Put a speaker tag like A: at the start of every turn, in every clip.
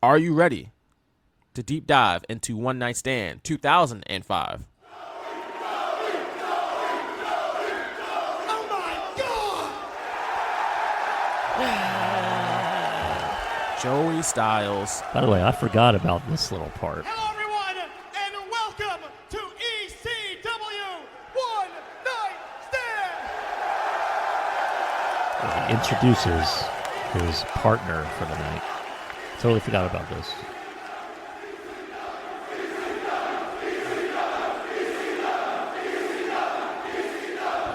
A: Are you ready to deep dive into One Night Stand 2005?
B: Oh my God!
A: Joey Styles.
C: By the way, I forgot about this little part.
B: Hello, everyone, and welcome to ECW One Night Stand.
C: He introduces his partner for the night. Totally forgot about this.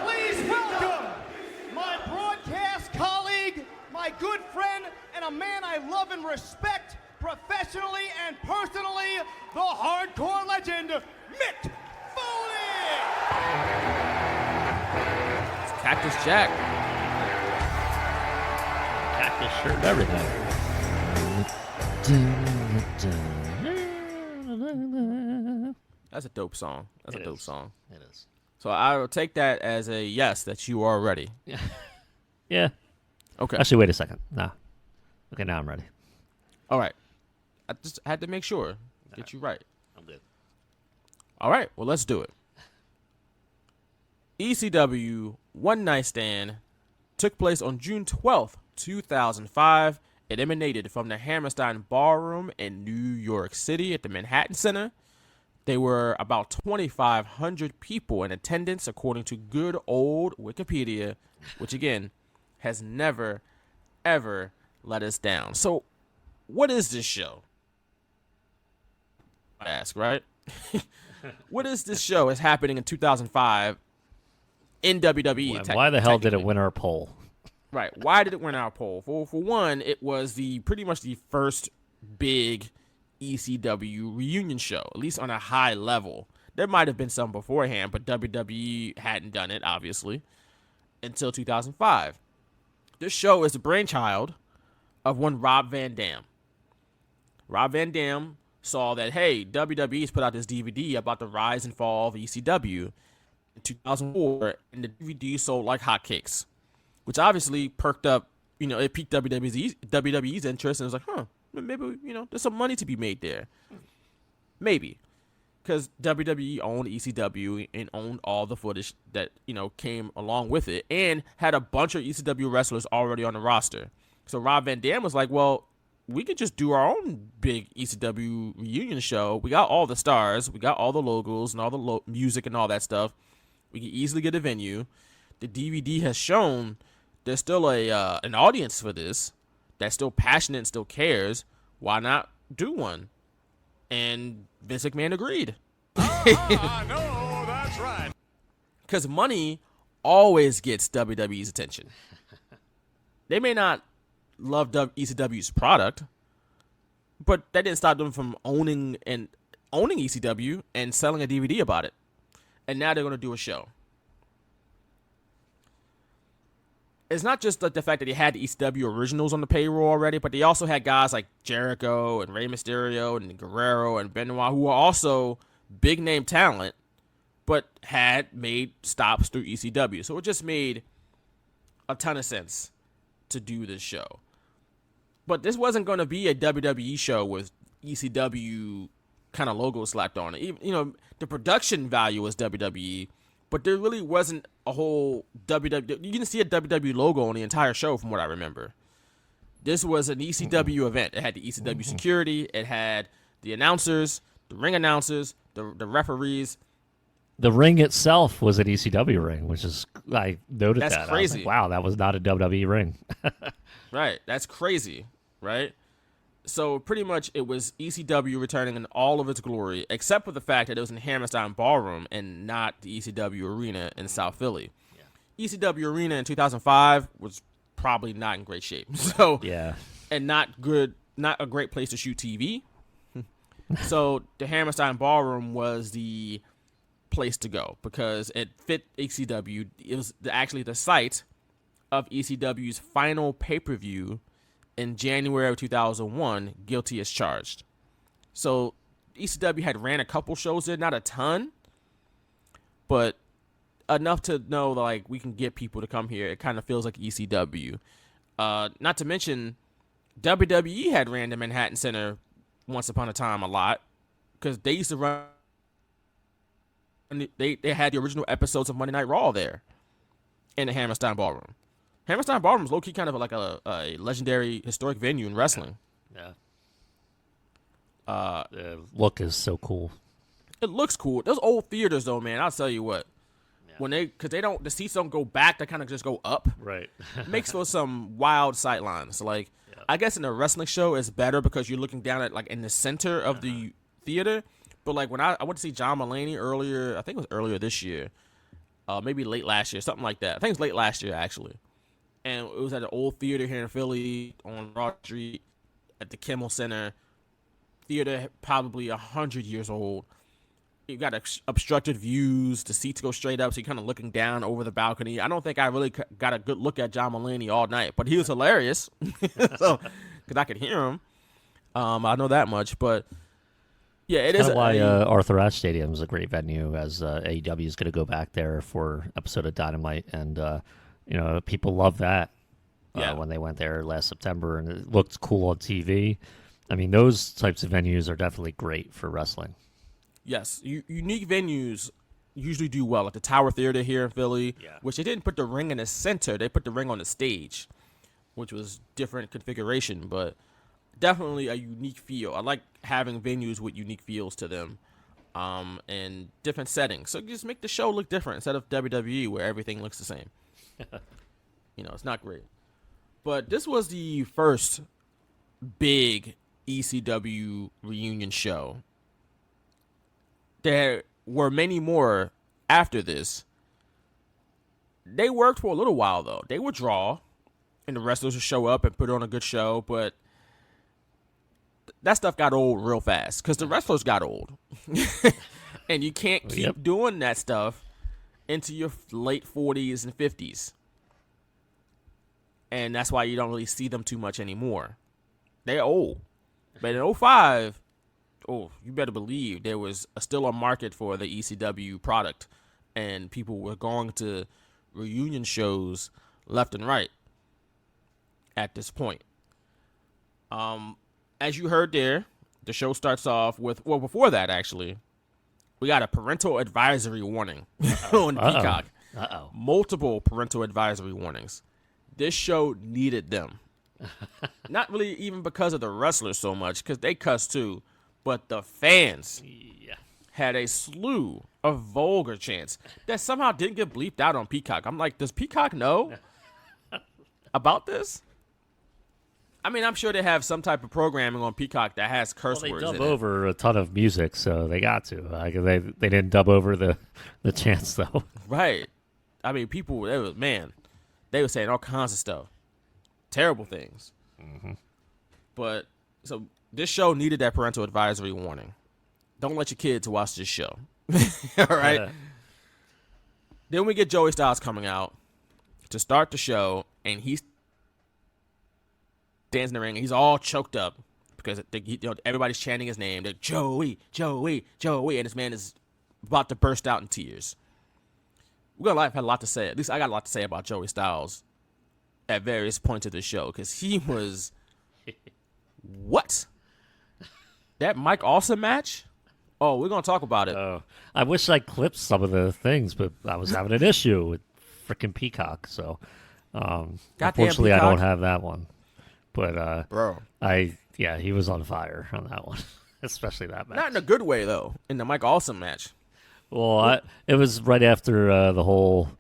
B: Please welcome my broadcast colleague, my good friend, and a man I love and respect professionally and personally, the hardcore legend, Mick Foley!
A: It's Cactus Jack.
C: Cactus shirt and everything.
A: That's a dope song. That's a dope song.
C: It is.
A: So I will take that as a yes that you are ready.
C: Yeah.
A: Okay.
C: Actually, wait a second. Nah. Okay, now I'm ready.
A: All right. I just had to make sure. Get you right.
C: I'm good.
A: All right. Well, let's do it. ECW One Night Stand took place on June 12th, 2005. It emanated from the Hammerstein Ballroom in New York City at the Manhattan Center. There were about 2,500 people in attendance, according to good old Wikipedia, which, again, has never, ever let us down. So, what is this show? I ask, right? What is this show? It's happening in 2005 in WWE.
C: Why the hell did it win our poll?
A: Right. Why did it win our poll? For one, it was pretty much the first big ECW reunion show, at least on a high level. There might have been some beforehand, but WWE hadn't done it, obviously, until 2005. This show is the brainchild of one Rob Van Dam. Rob Van Dam saw that, hey, WWE's put out this DVD about the rise and fall of ECW in 2004, and the DVD sold like hotcakes, which obviously perked up, it piqued WWE's interest, and it was like, maybe, there's some money to be made there. Maybe. Because WWE owned ECW and owned all the footage that, came along with it, and had a bunch of ECW wrestlers already on the roster. So Rob Van Dam was like, well, we could just do our own big ECW reunion show. We got all the stars. We got all the logos and all the music and all that stuff. We can easily get a venue. The DVD has shown there's still an audience for this that's still passionate and still cares. Why not do one? And Vince McMahon agreed.
B: I know, that's right.
A: Because money always gets WWE's attention. They may not love ECW's product, but that didn't stop them from owning ECW and selling a DVD about it. And now they're going to do a show. It's not just the fact that they had the ECW originals on the payroll already, but they also had guys like Jericho and Rey Mysterio and Guerrero and Benoit, who are also big name talent, but had made stops through ECW. So it just made a ton of sense to do this show. But this wasn't going to be a WWE show with ECW kind of logo slapped on it. Even, the production value was WWE, but there really wasn't a whole WWE. You didn't see a WWE logo on the entire show, from what I remember. This was an ECW event. It had the ECW security. It had the announcers, the ring announcers, the referees.
C: The ring itself was an ECW ring, which is, I noted that.
A: That's crazy.
C: I was like, wow, that was not a WWE ring.
A: Right. That's crazy. Right. So pretty much it was ECW returning in all of its glory, except for the fact that it was in Hammerstein Ballroom and not the ECW Arena in South Philly. Yeah. ECW Arena in 2005 was probably not in great shape. So
C: yeah,
A: and not a great place to shoot TV. So the Hammerstein Ballroom was the place to go because it fit ECW. It was actually the site of ECW's final pay-per-view in January of 2001, Guilty as Charged. So ECW had ran a couple shows there, not a ton, but enough to know like we can get people to come here. It kind of feels like ECW. Not to mention WWE had ran the Manhattan Center once upon a time a lot because they used to run. They had the original episodes of Monday Night Raw there in the Hammerstein Ballroom. Hammerstein Ballroom is low-key kind of like a legendary historic venue in wrestling.
C: Yeah. The look is so cool.
A: It looks cool. Those old theaters, though, man, I'll tell you what. Yeah. Because the seats don't go back, they kind of just go up.
C: Right.
A: Makes for some wild sight lines. Like, yeah. I guess in a wrestling show, it's better because you're looking down at, like, in the center of the theater. But, like, when I went to see John Mulaney earlier, I think it was earlier this year, maybe late last year, something like that. I think it was late last year, actually. And it was at an old theater here in Philly on Broad Street at the Kimmel Center. Theater probably 100 years old. You got obstructed views. The seats go straight up, so you're kind of looking down over the balcony. I don't think I really got a good look at John Mulaney all night, but he was hilarious. So, because I could hear him. I know that much, but yeah, it is.
C: That's why Arthur Ashe Stadium is a great venue, as AEW is going to go back there for episode of Dynamite, and people love that. When they went there last September, and it looked cool on TV. I mean, those types of venues are definitely great for wrestling.
A: Yes, unique venues usually do well. Like the Tower Theater here in Philly, which they didn't put the ring in the center. They put the ring on the stage, which was different configuration, but definitely a unique feel. I like having venues with unique feels to them and different settings. So just make the show look different instead of WWE where everything looks the same. It's not great. But this was the first big ECW reunion show. There were many more after this. They worked for a little while, though. They would draw, and the wrestlers would show up and put on a good show, but that stuff got old real fast because the wrestlers got old. And you can't keep doing that stuff into your late 40s and 50s. And that's why you don't really see them too much anymore. They're old. But in 05, you better believe there was still a market for the ECW product. And people were going to reunion shows left and right at this point. As you heard there, the show starts off with, before that, actually, we got a parental advisory warning on Peacock. Multiple parental advisory warnings. This show needed them. Not really even because of the wrestlers so much, because they cuss too, but the fans had a slew of vulgar chants that somehow didn't get bleeped out on Peacock. I'm like, does Peacock know about this? I mean, I'm sure they have some type of programming on Peacock that has curse words in it.
C: They dub over a ton of music, so they got to. They didn't dub over the chants, though.
A: Right. I mean, people, they were saying all kinds of stuff. Terrible things. Mm-hmm. But, so, this show needed that parental advisory warning. Don't let your kids watch this show. All right? Yeah. Then we get Joey Styles coming out to start the show, and he's stands in the ring, and he's all choked up because everybody's chanting his name. They're Joey, Joey, Joey, and this man is about to burst out in tears. We're gonna have a lot to say. At least I got a lot to say about Joey Styles at various points of the show because he was what? That Mike Awesome match? Oh, we're gonna talk about it.
C: I wish I clipped some of the things, but I was having an issue with freaking Peacock, so unfortunately Peacock. I don't have that one. But
A: bro,
C: he was on fire on that one, especially that match.
A: Not in a good way though. In the Mike Awesome match.
C: Well, it was right after the whole.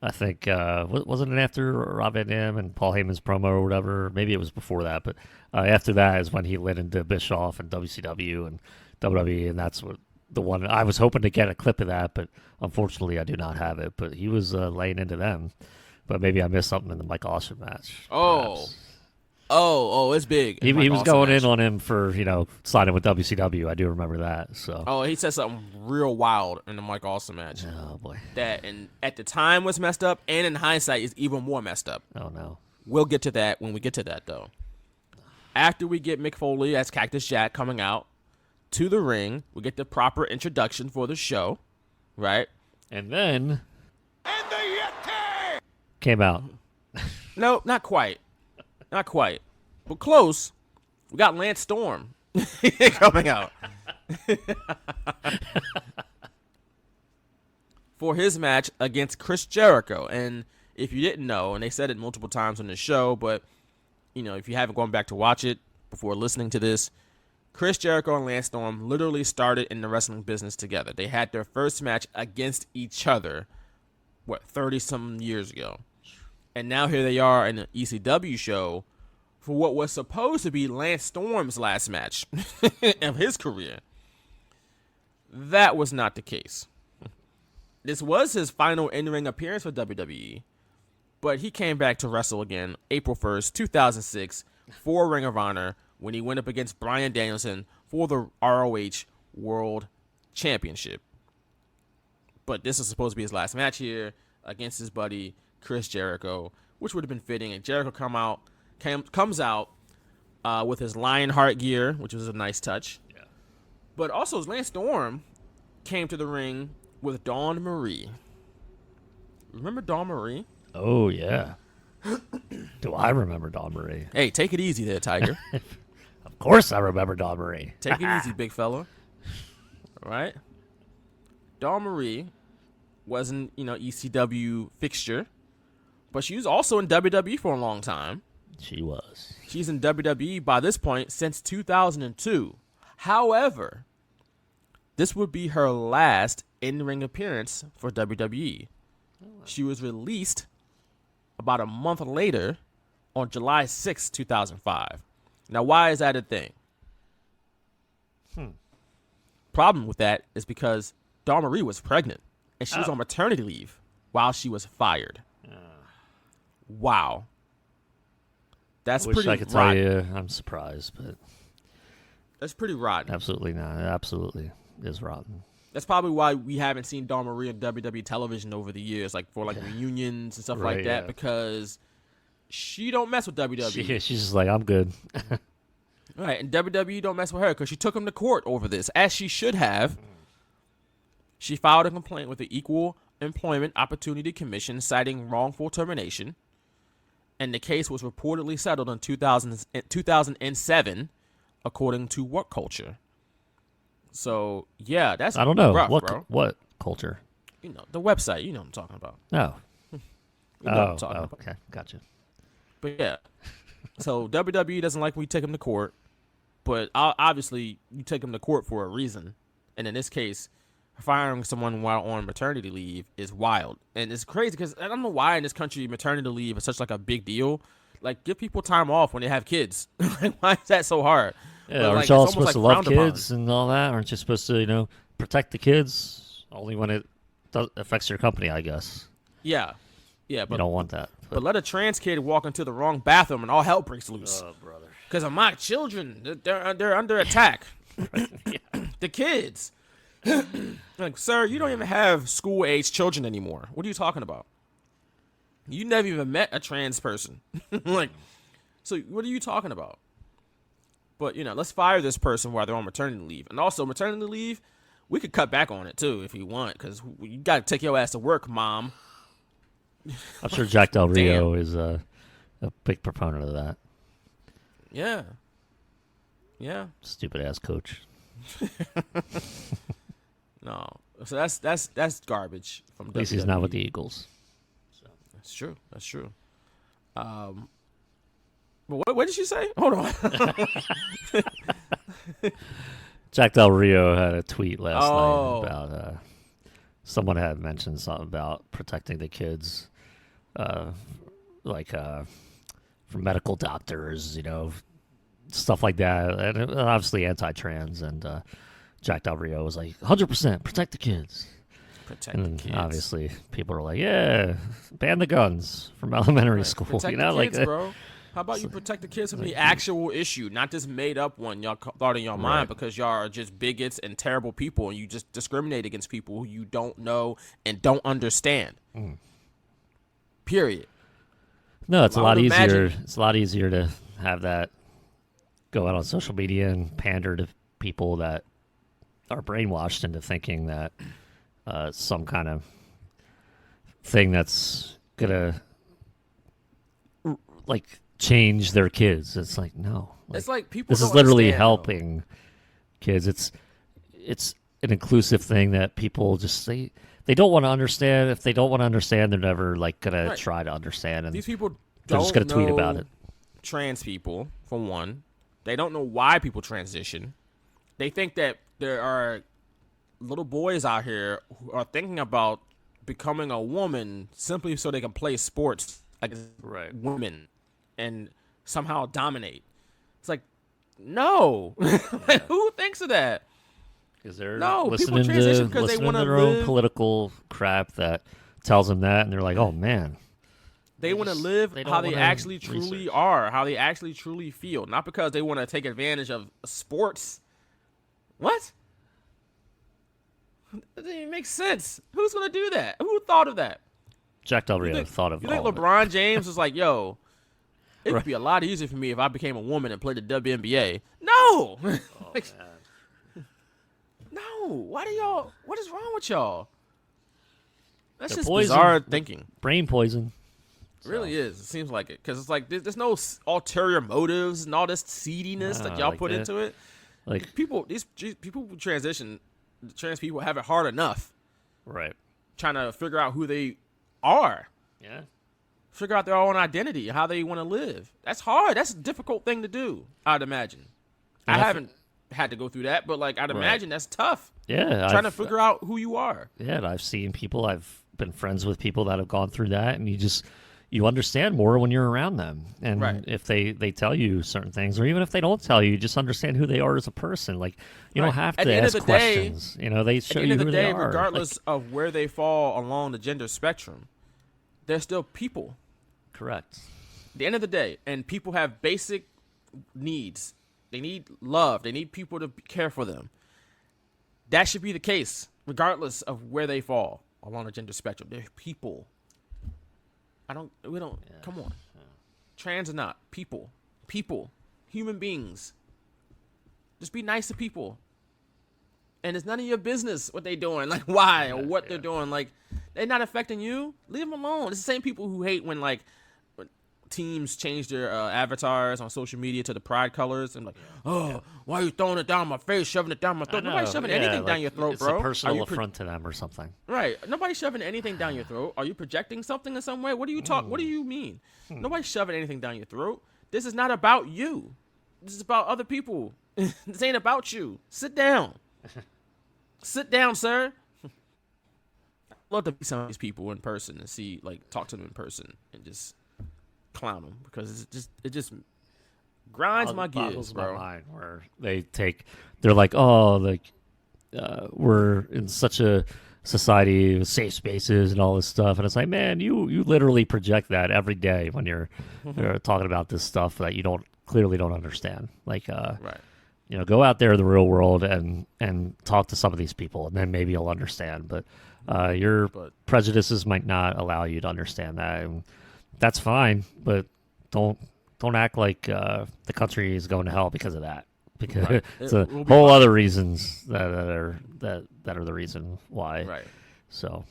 C: I think wasn't it after Rob Van Dam and Paul Heyman's promo or whatever? Maybe it was before that, but after that is when he lit into Bischoff and WCW and WWE, and that's what the one I was hoping to get a clip of that, but unfortunately I do not have it. But he was laying into them, but maybe I missed something in the Mike Awesome match.
A: Oh, it's big.
C: He was going in on him for, signing with WCW. I do remember that. So.
A: Oh, he said something real wild in the Mike Awesome match.
C: Oh, boy.
A: That, and at the time was messed up, and in hindsight is even more messed up.
C: Oh, no.
A: We'll get to that when we get to that, though. After we get Mick Foley as Cactus Jack coming out to the ring, we get the proper introduction for the show, right?
C: And then... And the Yeti! Came out.
A: No, not quite. Not quite. but close. We got Lance Storm coming out for his match against Chris Jericho. And if you didn't know, and they said it multiple times on the show, but if you haven't gone back to watch it before listening to this, Chris Jericho and Lance Storm literally started in the wrestling business together. They had their first match against each other, 30-some years ago. And now here they are in an ECW show for what was supposed to be Lance Storm's last match of his career. That was not the case. This was his final in-ring appearance for WWE, but he came back to wrestle again April 1st, 2006 for Ring of Honor when he went up against Bryan Danielson for the ROH World Championship. But this is supposed to be his last match here against his buddy Chris Jericho, which would have been fitting. And Jericho comes out with his Lionheart gear, which was a nice touch.
C: Yeah.
A: But also Lance Storm came to the ring with Dawn Marie. Remember Dawn Marie?
C: Oh, yeah. Do I remember Dawn Marie?
A: Hey, take it easy there, Tiger.
C: Of course I remember Dawn Marie.
A: Take it easy, big fella. All right? Dawn Marie wasn't, ECW fixture, but she was also in WWE for a long time.
C: She was.
A: She's in WWE by this point since 2002. However, this would be her last in-ring appearance for WWE. She was released about a month later on July 6, 2005. Now, why is that a thing? Problem with that is because Dawn Marie was pregnant, and she was on maternity leave while she was fired. Wow. That's
C: Wish
A: pretty
C: I could
A: rotten.
C: tell you I'm surprised, but
A: That's pretty rotten.
C: absolutely not. It absolutely is rotten.
A: That's probably why we haven't seen Dawn Marie on WWE television over the years, for reunions and stuff like
C: Right,
A: that,
C: yeah.
A: because she don't mess with WWE.
C: She's just like, I'm good.
A: Right, and WWE don't mess with her because she took him to court over this, as she should have. She filed a complaint with the Equal Employment Opportunity Commission citing wrongful termination, and the case was reportedly settled in 2007, according to What Culture. So, yeah, that's
C: I don't know.
A: rough,
C: what
A: bro.
C: what culture?
A: The website, you know what I'm talking about.
C: No.
A: You know what I'm talking about.
C: Okay. Gotcha.
A: But yeah, so WWE doesn't like when we take them to court, but obviously you take them to court for a reason. And in this case, firing someone while on maternity leave is wild. And it's crazy because I don't know why in this country maternity leave is such a big deal. Give people time off when they have kids. Why is that so hard?
C: Yeah,
A: But,
C: aren't
A: it's
C: y'all
A: almost,
C: supposed to love
A: frowned upon.
C: kids and all that? Aren't you supposed to, protect the kids? Only when it affects your company, I guess.
A: Yeah,
C: You
A: but
C: don't want that.
A: but let a trans kid walk into the wrong bathroom and all hell breaks loose.
C: Oh, brother.
A: Because of my children, they're under attack. The kids. Sir, you don't even have school-age children anymore. What are you talking about? You never even met a trans person. So what are you talking about? But, let's fire this person while they're on maternity leave. And also, maternity leave, we could cut back on it, too, if you want, because you got to take your ass to work, Mom.
C: I'm sure Jack Del Rio is a big proponent of that.
A: Yeah. Yeah.
C: Stupid ass coach.
A: No. So that's garbage from WWE.
C: At least he's not with the Eagles.
A: That's true. That's true. But what did she say? Hold on.
C: Jack Del Rio had a tweet last
A: Oh.
C: night about someone had mentioned something about protecting the kids, from medical doctors, stuff like that, and obviously anti-trans. And Jack Del Rio was like, 100% protect the kids.
A: Protect
C: And
A: the
C: then
A: kids.
C: obviously people are like, yeah, ban the guns from elementary school.
A: Protect the kids,
C: like
A: bro. How about you protect the kids from the actual issue, not this made-up one y'all thought in your mind because y'all are just bigots and terrible people, and you just discriminate against people who you don't know and don't understand. Period.
C: No, it's a
A: I
C: lot
A: would
C: easier.
A: imagine-
C: It's a lot easier to have that go out on social media and pander to people that are brainwashed into thinking that some kind of thing that's gonna change their kids. It's like, no.
A: It's like people.
C: This is
A: don't
C: literally
A: understand, though.
C: helping kids. It's an inclusive thing that people just they don't want to understand. If they don't want to understand, they're never like gonna
A: Right.
C: try to understand, and
A: These people
C: they're
A: don't
C: just gonna tweet
A: know
C: about it.
A: trans people, for one. They don't know why people transition. They think that there are little boys out here who are thinking about becoming a woman simply so they can play sports against
C: Right.
A: women and somehow dominate. It's like, no. Like, who thinks of that?
C: Because they're
A: No, people
C: listening
A: transition
C: to
A: 'cause they
C: listening to
A: wanna
C: their own
A: live-
C: political crap that tells them that, and they're like, "Oh man,
A: They want to live
C: they don't
A: how they
C: wanna
A: actually truly
C: research.
A: are, how they actually truly feel, not because they want to take advantage of sports. What? That doesn't even make sense. Who's gonna do that? Who thought of that?
C: Jack Del Rio
A: think-
C: thought of
A: You think
C: all of it."
A: LeBron James was like, "Yo, it
C: Right.
A: would be a lot easier for me if I became a woman and played the WNBA"? No.
C: Oh,
A: Like, no. Why do y'all? What is wrong with y'all? That's
C: They're
A: just
C: poison.
A: bizarre thinking.
C: Brain poison.
A: It really is. It seems like it because it's like there's no ulterior motives and all this seediness that
C: Nah,
A: y'all
C: like
A: put
C: that.
A: into it.
C: Like,
A: People, these people who transition, trans people have it hard enough
C: right?
A: trying to figure out who they are,
C: Yeah.
A: figure out their own identity, how they want to live. That's hard. That's a difficult thing to do, I'd imagine. I
C: And I
A: haven't had to go through that, but like I'd
C: Right.
A: imagine that's tough.
C: Yeah.
A: Trying to figure out who you are.
C: Yeah, and I've seen people. I've been friends with people that have gone through that, and you understand more when you're around them. And
A: Right.
C: if they tell you certain things, or even if they don't tell you, just understand who they are as a person. Like, you
A: Right.
C: don't have
A: At
C: to
A: the end
C: ask
A: of the day-
C: questions. They
A: At
C: show
A: the end
C: you
A: of the
C: who
A: day,
C: they are.
A: regardless
C: Like,
A: of where they fall along the gender spectrum, they're still people.
C: correct.
A: At the end of the day, and people have basic needs. They need love. They need people to care for them. That should be the case, regardless of where they fall along the gender spectrum. They're people. Come on. Trans or not, people, human beings. Just be nice to people. And it's none of your business what they doing, like why or what they're doing. Like, they're not affecting you. Leave them alone. It's the same people who hate when when teams change their avatars on social media to the pride colors and like, why are you throwing it down my face, shoving it down my throat? Nobody's shoving anything down your throat,
C: it's
A: bro.
C: a personal
A: Are you
C: affront to them or something.
A: Right. Nobody's shoving anything down your throat. Are you projecting something in some way? What do you talk? What do you mean? Nobody's shoving anything down your throat. This is not about you. This is about other people. This ain't about you. Sit down. Sit down, sir. I'd love to meet some of these people in person and talk to them in person and just clown them because it just grinds my gears,
C: Boggles
A: bro.
C: my mind where they're like, oh, like we're in such a society with safe spaces and all this stuff, and it's like, man, you literally project that every day when you're talking about this stuff that you clearly don't understand. Like,
A: Right.
C: Go out there in the real world and talk to some of these people, and then maybe you'll understand. But your prejudices might not allow you to understand that, and that's fine. But don't act like the country is going to hell because of that. Because
A: Right.
C: it's
A: It
C: a
A: will be
C: whole
A: fine.
C: other reasons that are the reason why.
A: Right.
C: So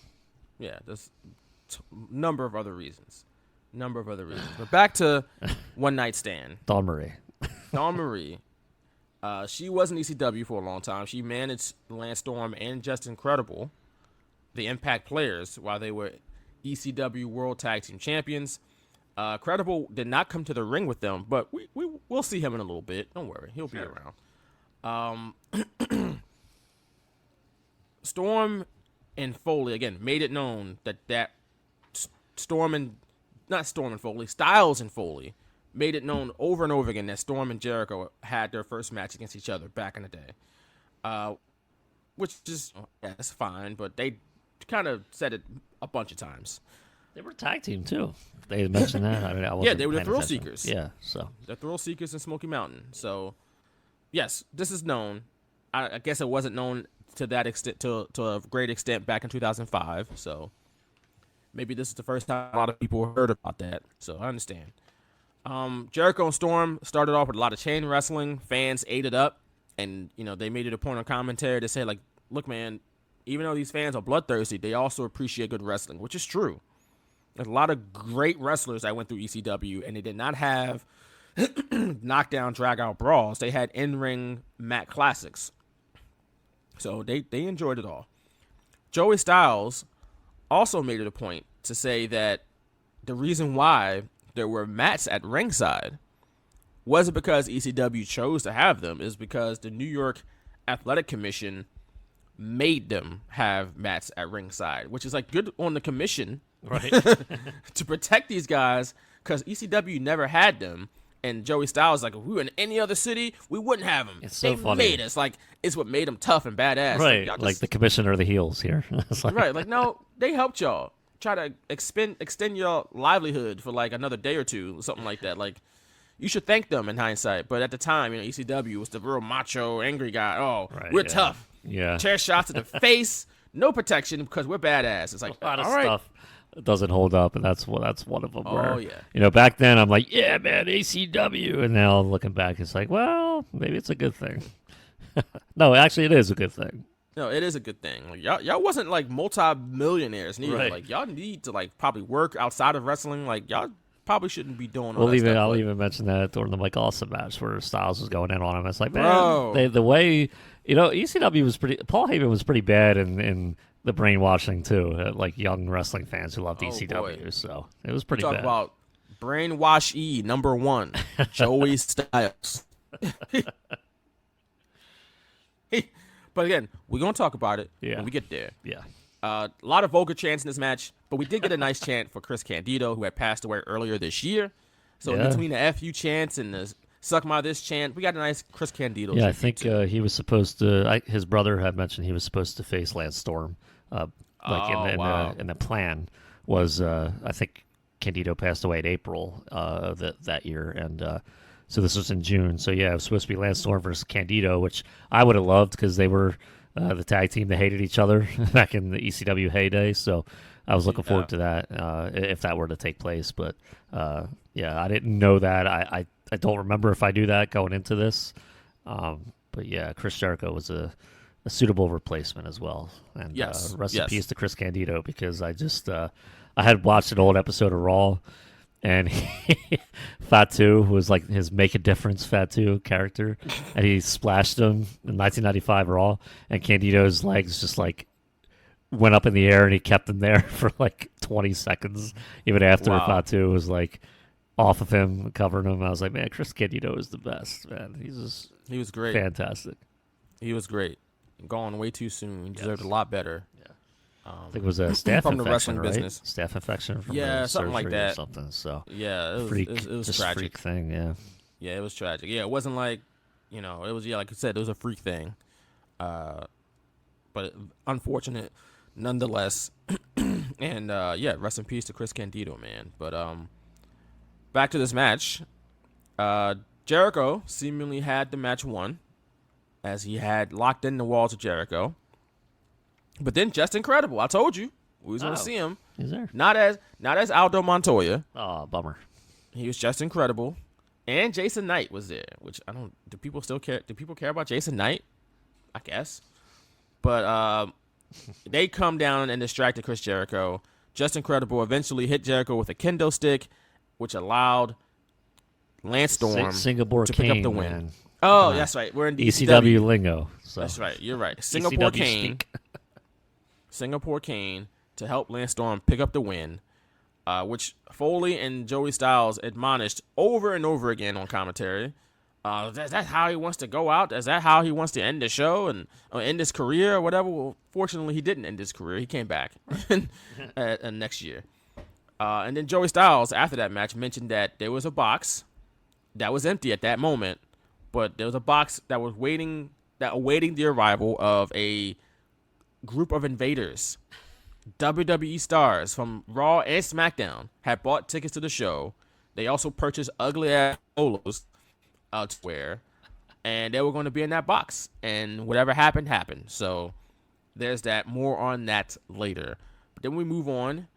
A: Yeah, there's number of other reasons. But back to One Night Stand.
C: Dawn Marie.
A: Dawn Marie. She was in ECW for a long time. She managed Lance Storm and Justin Credible, the Impact players, while they were ECW World Tag Team Champions. Credible did not come to the ring with them, but we'll see him in a little bit. Don't worry, he'll be around. Storm and Foley again made it known that Styles and Foley made it known over and over again that Storm and Jericho had their first match against each other back in the day. Which is, that's fine, but they kind of said it a bunch of times.
C: They were a tag team too. They mentioned that. I
A: Yeah, they were the
C: paying
A: Thrill
C: attention.
A: Seekers.
C: Yeah, so
A: The Thrill Seekers in Smoky Mountain. So, yes, this is known. I guess it wasn't known to that extent, to a great extent back in 2005. So, maybe this is the first time a lot of people heard about that. So, I understand. Jericho and Storm started off with a lot of chain wrestling. Fans ate it up. And, they made it a point of commentary to say, like, look, man, even though these fans are bloodthirsty, they also appreciate good wrestling, which is true. There's a lot of great wrestlers that went through ECW, and they did not have knockdown, drag-out brawls. They had in-ring mat classics. So they enjoyed it all. Joey Styles also made it a point to say that the reason why there were mats at ringside wasn't because ECW chose to have them. Is because the New York Athletic Commission made them have mats at ringside, which is like good on the commission,
C: Right.
A: to protect these guys, because ECW never had them. And Joey Styles like, if we were in any other city, we wouldn't have them.
C: It's so
A: they
C: funny.
A: made us. Like, it's what made them tough and badass.
C: Right.
A: Y'all
C: Like
A: just-
C: the commissioner of the heels here. It's like,
A: right. Like, no, they helped y'all try to extend your livelihood for like another day or two, or something like that. Like, you should thank them in hindsight. But at the time, ECW was the real macho, angry guy. Oh,
C: Right,
A: we're
C: yeah.
A: tough.
C: Yeah.
A: Chair shots to the face, no protection because we're badass. It's like,
C: A lot of
A: all right.
C: stuff doesn't hold up, and that's one of them.
A: Oh,
C: where,
A: yeah.
C: Back then I'm like, yeah, man, ACW, and now looking back, it's like, well, maybe it's a good thing. No, actually, it is a good thing.
A: No, it is a good thing. Like, y'all wasn't like multi-millionaires neither.
C: Right.
A: Like, y'all need to like probably work outside of wrestling. Like, y'all probably shouldn't be doing all
C: Well,
A: that
C: even
A: stuff.
C: I'll
A: but-
C: even mention that during the Mike Awesome match where Styles was going in on him. It's like, man,
A: Bro.
C: the way ECW was pretty. Paul Heyman was pretty bad in the brainwashing too, like young wrestling fans who loved
A: Oh,
C: ECW.
A: boy.
C: So it was pretty
A: Talk
C: bad.
A: about brainwash number 1, Joey Styles. But again, we're gonna talk about it
C: Yeah.
A: when we get there.
C: Yeah.
A: A lot of vulgar chants in this match, but we did get a nice chant for Chris Candido, who had passed away earlier this year. So in
C: Yeah.
A: between the FU chants and the suck my this chant, we got a nice Chris Candido.
C: Yeah, I
A: tribute
C: think
A: too.
C: he was supposed to. His brother had mentioned he was supposed to face Lance Storm.
A: Wow.
C: In the plan was, I think Candido passed away in April that year, and so this was in June. So yeah, it was supposed to be Lance Storm versus Candido, which I would have loved because they were the tag team that hated each other back in the ECW heyday. So I was looking forward to that if that were to take place. But yeah, I didn't know that. I don't remember if I knew that going into this. But yeah, Chris Jericho was a suitable replacement as well. And
A: Yes,
C: rest in
A: yes.
C: peace to Chris Candido, because I had watched an old episode of Raw, and Fatu was like his Make a Difference Fatu character, and he splashed him in 1995 Raw, and Candido's legs just like went up in the air, and he kept them there for like 20 seconds, even after
A: Wow.
C: Fatu was like off of him, covering him. I was like, man, Chris Candido is the best, man. He's just
A: He was great.
C: fantastic.
A: He was great. Gone way too soon. He deserved a lot better.
C: I think it was a staph
A: From the
C: infection,
A: wrestling
C: right?
A: business.
C: Staph infection from
A: Yeah,
C: the
A: something like
C: surgery or
A: that.
C: something. So
A: Yeah, it was,
C: freak,
A: it was
C: just
A: tragic.
C: freak thing. Yeah,
A: Yeah, it was tragic. Yeah, it wasn't like, it was, like I said, it was a freak thing. But unfortunate nonetheless. And, yeah, rest in peace to Chris Candido, man. But back to this match. Jericho seemingly had the match won, as he had locked in the walls of Jericho. But then Just Incredible, I told you, we was going to
C: Oh.
A: see him.
C: is there?
A: Not as Aldo Montoya.
C: Oh, bummer.
A: He was Just Incredible. And Jason Knight was there, which I don't. Do people still care? Do people care about Jason Knight? I guess. But they come down and distracted Chris Jericho. Just Incredible eventually hit Jericho with a kendo stick, which allowed Lance Storm
C: Singapore
A: to
C: Cane,
A: pick up the win.
C: man.
A: Oh, that's right. We're in
C: ECW lingo. So
A: That's right. You're right. Singapore
C: ECW
A: Cane.
C: speak.
A: Singapore Cane to help Lance Storm pick up the win, which Foley and Joey Styles admonished over and over again on commentary. Is that how he wants to go out? Is that how he wants to end the show and end his career or whatever? Well, fortunately, he didn't end his career. He came back next year. And then Joey Styles, after that match, mentioned that there was a box that was empty at that moment, but there was a box that was awaiting the arrival of a group of invaders. WWE stars from Raw and SmackDown had bought tickets to the show. They also purchased ugly ass polos to wear, and they were going to be in that box. And whatever happened, happened. So there's that. More on that later. But then we move on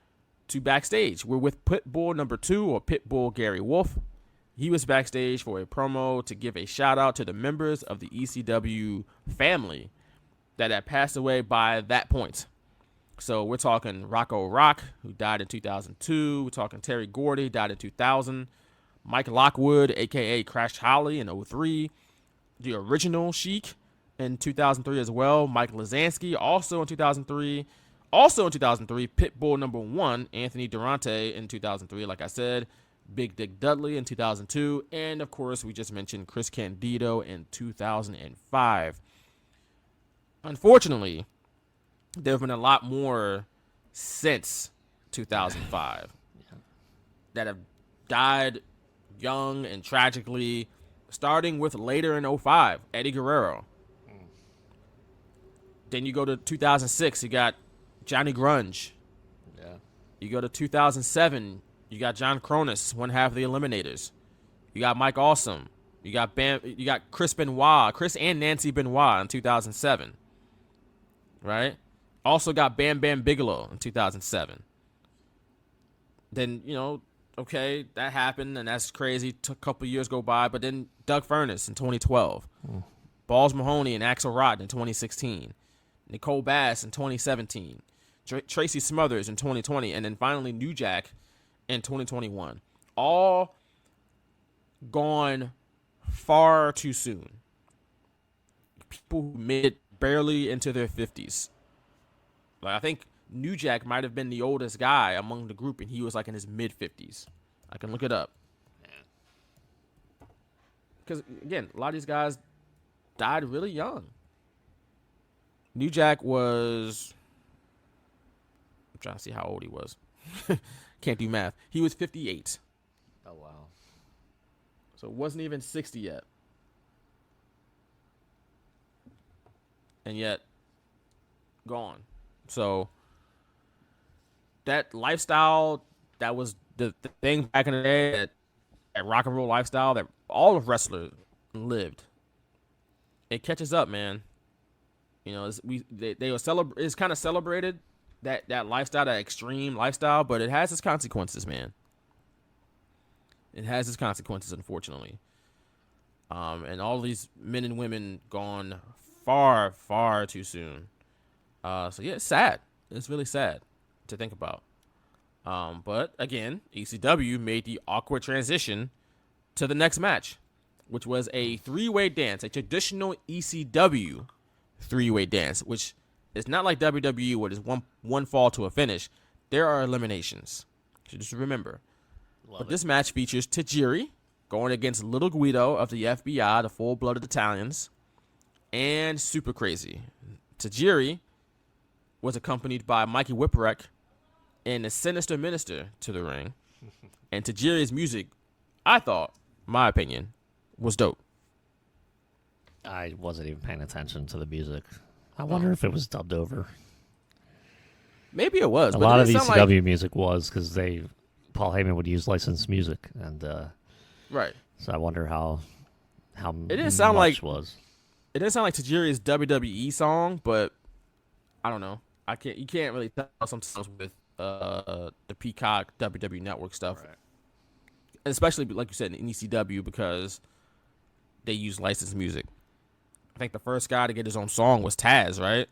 A: to backstage. We're with Pitbull number 2, or Pitbull Gary Wolf. He was backstage for a promo to give a shout out to the members of the ECW family that had passed away by that point. So we're talking Rocco Rock, who died in 2002. We're talking Terry Gordy, died in 2000. Mike Lockwood, a.k.a. Crash Holly, in 2003. The original Sheik in 2003 as well. Mike Lazansky, also in 2003. Also in 2003, Pitbull #1, Anthony Durante in 2003, like I said. Big Dick Dudley in 2002. And, of course, we just mentioned Chris Candido in 2005. Unfortunately, there have been a lot more since 2005 that have died young and tragically, starting with later in 2005, Eddie Guerrero. Then you go to 2006, you got Johnny Grunge.
C: Yeah.
A: You go to 2007, you got John Cronus, one half of the Eliminators. You got Mike Awesome. You got Chris Benoit, Chris and Nancy Benoit in 2007. Right? Also got Bam Bam Bigelow in 2007. Then, okay, that happened, and that's crazy. Took a couple years go by, but then Doug Furness in 2012. Balls Mahoney and Axel Rotten in 2016. Nicole Bass in 2017. Tracy Smothers in 2020. And then finally New Jack in 2021. All gone far too soon. People who made it barely into their 50s. Like, I think New Jack might have been the oldest guy among the group, and he was like in his mid-50s. I can look it up. Because, again, a lot of these guys died really young. New Jack was... I'm trying to see how old he was. Can't do math. He was 58.
C: Oh, wow.
A: So it wasn't even 60 yet. And yet, gone. So, that lifestyle, that was the thing back in the day, that rock and roll lifestyle that all of wrestlers lived. It catches up, man. They were it's kind of celebrated, that lifestyle, that extreme lifestyle, but it has its consequences, man. It has its consequences, unfortunately. And all these men and women gone far, far too soon. So yeah, it's sad. It's really sad to think about. But again, ECW made the awkward transition to the next match, which was a three-way dance, a traditional ECW three-way dance, which is not like WWE where there's one fall to a finish. There are eliminations. So just remember. But this match features Tajiri going against Little Guido of the FBI, the full-blooded Italians, and Super Crazy. Tajiri was accompanied by Mikey Whipwreck and the Sinister Minister to the ring. And Tajiri's music, I thought, my opinion, was dope.
C: I wasn't even paying attention to the music. I wonder if it was dubbed over.
A: Maybe it was.
C: A lot of ECW music was, because Paul Heyman would use licensed music, and
A: right.
C: So I wonder how
A: it didn't sound like
C: was.
A: It didn't sound like Tajiri's WWE song, but I don't know. You can't really tell sometimes with the Peacock WWE Network stuff,
C: right.
A: Especially like you said in ECW, because they use licensed music. I think the first guy to get his own song was Taz, right?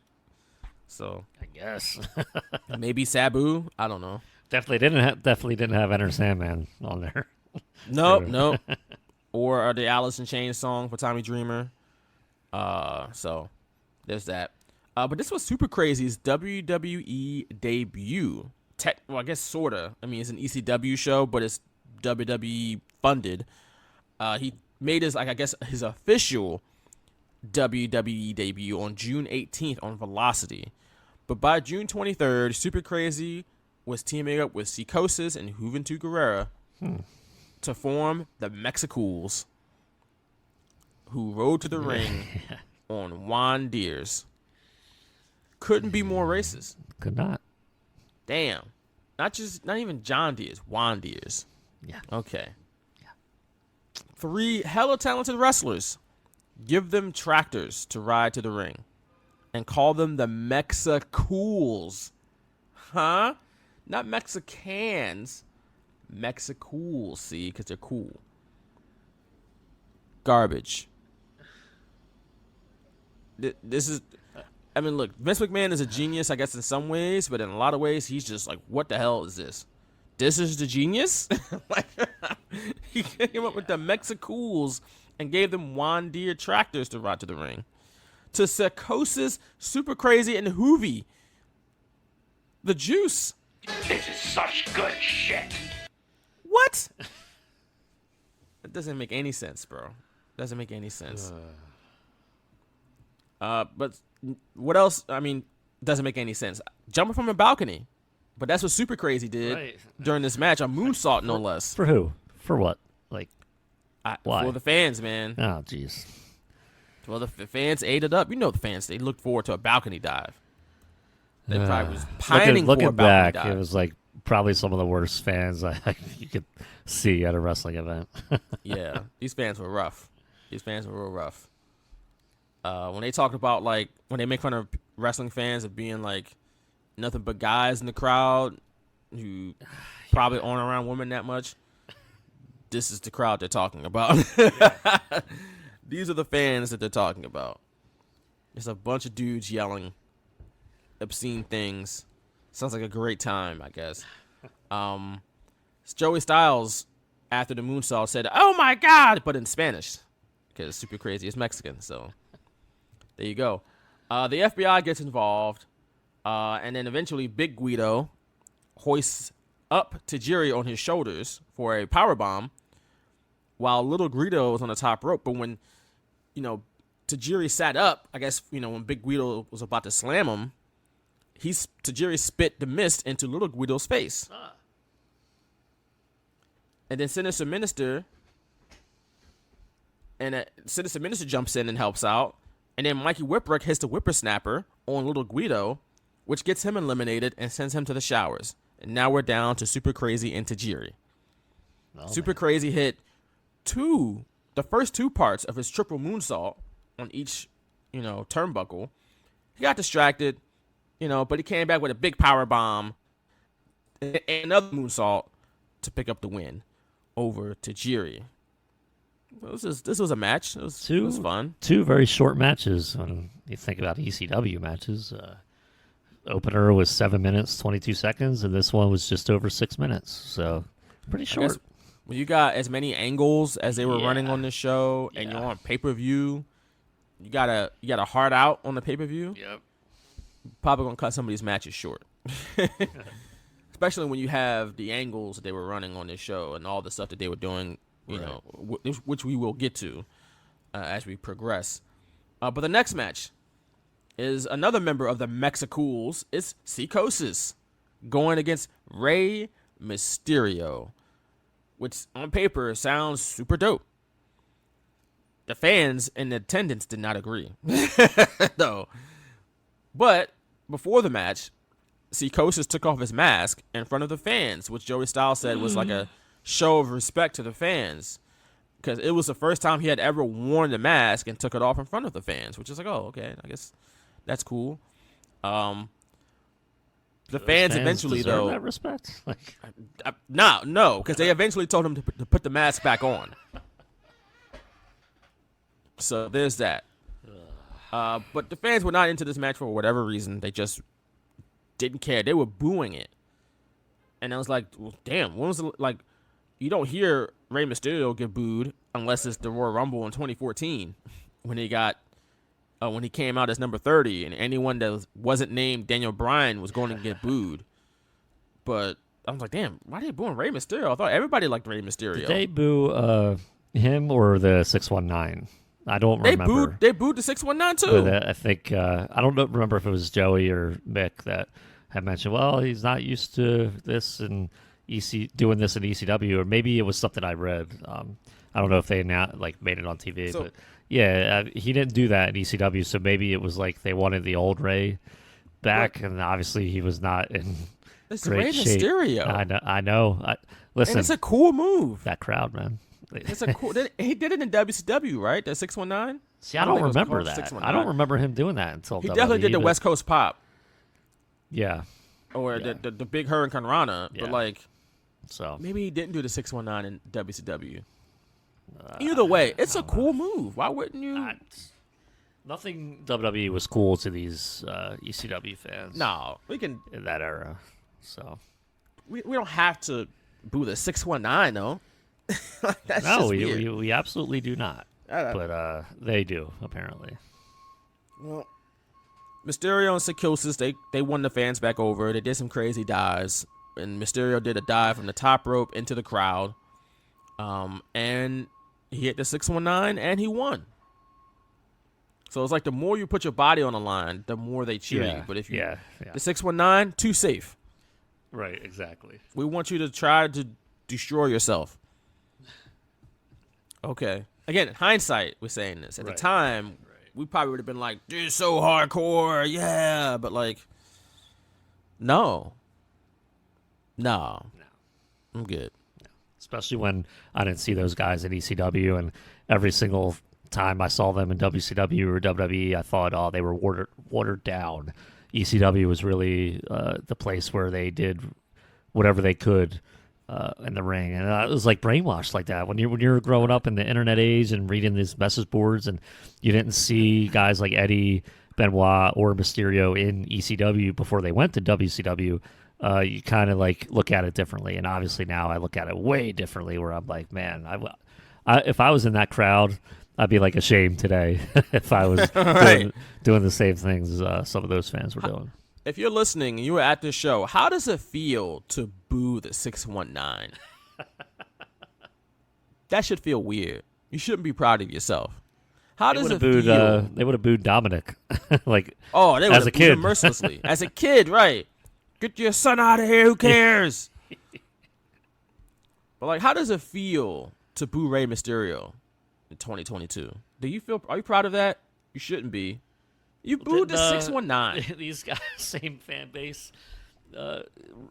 A: So
C: I guess
A: maybe Sabu. I don't know.
C: Definitely didn't have Enter Sandman on there.
A: Nope. Or the Alice in Chains song for Tommy Dreamer. So there's that. But this was Super Crazy's WWE debut. Well, I guess sorta. I mean, it's an ECW show, but it's WWE funded. He made his his official WWE debut on June 18th on Velocity. But by June 23rd, Super Crazy was teaming up with Psicosis and Juventud Guerrera to form the Mexicools, who rode to the ring on Juan Deers. Couldn't be more racist.
C: Could not.
A: Damn. Not even John Deers, Juan Deers.
C: Yeah.
A: Okay.
C: Yeah.
A: 3 hella talented wrestlers. Give them tractors to ride to the ring. And call them the Mexicools. Huh? Not Mexicans. Mexicools, see? Because they're cool. Garbage. This is... I mean, look, Vince McMahon is a genius, I guess, in some ways, but in a lot of ways, he's just like, what the hell is this? This is the genius? Like, he came up with the Mexicools and gave them Juan Deere tractors to ride to the ring. To Psychosis, Super Crazy, and Hoovy. The Juice.
D: This is such good shit.
A: What? That doesn't make any sense, bro. Doesn't make any sense. But what else? I mean, doesn't make any sense. Jumping from a balcony. But that's what Super Crazy did during this match. A moonsault, no less.
C: For who? For what? Like, why?
A: For the fans, man.
C: Oh, jeez.
A: Well, the fans ate it up. You know the fans. They looked forward to a balcony dive. They probably was pining for a
C: looking
A: balcony
C: back,
A: dive.
C: it was like probably some of the worst fans you could see at a wrestling event.
A: Yeah, these fans were rough. These fans were real rough. When they talked about, like, when they make fun of wrestling fans of being, like, nothing but guys in the crowd who probably aren't around women that much, this is the crowd they're talking about. These are the fans that they're talking about. It's a bunch of dudes yelling obscene things. Sounds like a great time, I guess. Joey Styles, after the moonsault, said, "Oh my God," but in Spanish, because Super Crazy is Mexican. So there you go. The FBI gets involved, and then eventually Big Guido hoists up Tajiri on his shoulders for a powerbomb, while Little Guido was on the top rope. But when, Tajiri sat up, I guess, when Big Guido was about to slam him, Tajiri spit the mist into Little Guido's face. And then Sinister Minister jumps in and helps out. And then Mikey Whipwreck hits the whippersnapper on Little Guido, which gets him eliminated and sends him to the showers. And now we're down to Super Crazy and Tajiri. Super Crazy hit the first two parts of his triple moonsault on each, turnbuckle. He got distracted, but he came back with a big power bomb and another moonsault to pick up the win over Tajiri. This was a match. It was fun.
C: Two very short matches when you think about ECW matches. Opener was 7 minutes, 22 seconds, and this one was just over 6 minutes. So pretty short.
A: When you got as many angles as they were running on this show, and you're on pay-per-view, you got a hard out on the pay-per-view.
C: Yep.
A: Probably gonna cut some of these matches short. Especially when you have the angles that they were running on this show and all the stuff that they were doing, which we will get to as we progress. But the next match is another member of the Mexicools. It's Psychosis going against Rey Mysterio, which on paper sounds super dope. The fans in attendance did not agree, though. But before the match, Psychosis took off his mask in front of the fans, which Joey Styles said was like a show of respect to the fans, because it was the first time he had ever worn the mask and took it off in front of the fans, which is like, oh, okay, I guess that's cool. The fans eventually, though,
C: that respect.
A: no, because they eventually told him to put the mask back on. So there's that. But the fans were not into this match for whatever reason. They just didn't care. They were booing it. And I was like, well, damn, when was you don't hear Rey Mysterio get booed unless it's the Royal Rumble in 2014 when he came out as number 30, and anyone that wasn't named Daniel Bryan was going to get booed. But I was like, damn, why are they booing Rey Mysterio? I thought everybody liked Rey Mysterio.
C: Did they boo him or the 619? I don't remember.
A: They booed the 619 too.
C: I think I don't remember if it was Joey or Mick that had mentioned, well, he's not used to this and doing this in ECW, or maybe it was something I read. I don't know if they now made it on TV, but yeah, he didn't do that in ECW, so maybe it was like they wanted the old Ray back, and obviously he was not in great shape.
A: Mysterio.
C: I know. Listen,
A: and it's a cool move.
C: That crowd, man.
A: It's a cool. He did it in WCW, right? The 619.
C: See, I don't remember that. I don't remember him doing that until
A: he
C: WWE,
A: definitely did the West Coast Pop.
C: Yeah.
A: Or the big Hurricane Rana, but
C: so
A: maybe he didn't do the 619 in WCW. Either way, it's a cool move. Why wouldn't you?
C: Nothing WWE was cool to these ECW fans.
A: No, we can.
C: In that era, so
A: We don't have to boo the 619 though. That's
C: no,
A: just
C: we,
A: weird.
C: we absolutely do not. But they do apparently.
A: Well, Mysterio and Psychosis, they won the fans back over. They did some crazy dives, and Mysterio did a dive from the top rope into the crowd, and he hit the 619 and he won. So it's like the more you put your body on the line, the more they cheer you. But if you the 619, too safe.
C: Right, exactly.
A: We want you to try to destroy yourself. Okay. Again, in hindsight, we're saying this. At the time, we probably would have been like, dude, it's so hardcore, yeah. But like, no. I'm good.
C: Especially when I didn't see those guys in ECW, and every single time I saw them in WCW or WWE, I thought, oh, they were watered down. ECW was really the place where they did whatever they could in the ring, and it was like brainwashed like that. When you're growing up in the internet age and reading these message boards, and you didn't see guys like Eddie, Benoit, or Mysterio in ECW before they went to WCW, you kind of like look at it differently. And obviously now I look at it way differently, where I'm like, man, if I was in that crowd, I'd be like ashamed today if I was doing the same things some of those fans were doing.
A: If you're listening and you were at this show, how does it feel to boo the 619? That should feel weird. You shouldn't be proud of yourself. How does it feel?
C: They would have booed Dominic, like
A: they would
C: as a
A: have booed him
C: kid,
A: mercilessly. As a kid, right? Get your son out of here. Who cares? But like, how does it feel to boo Rey Mysterio in 2022? Are you proud of that? You shouldn't be. You booed the 619.
C: These guys, same fan base,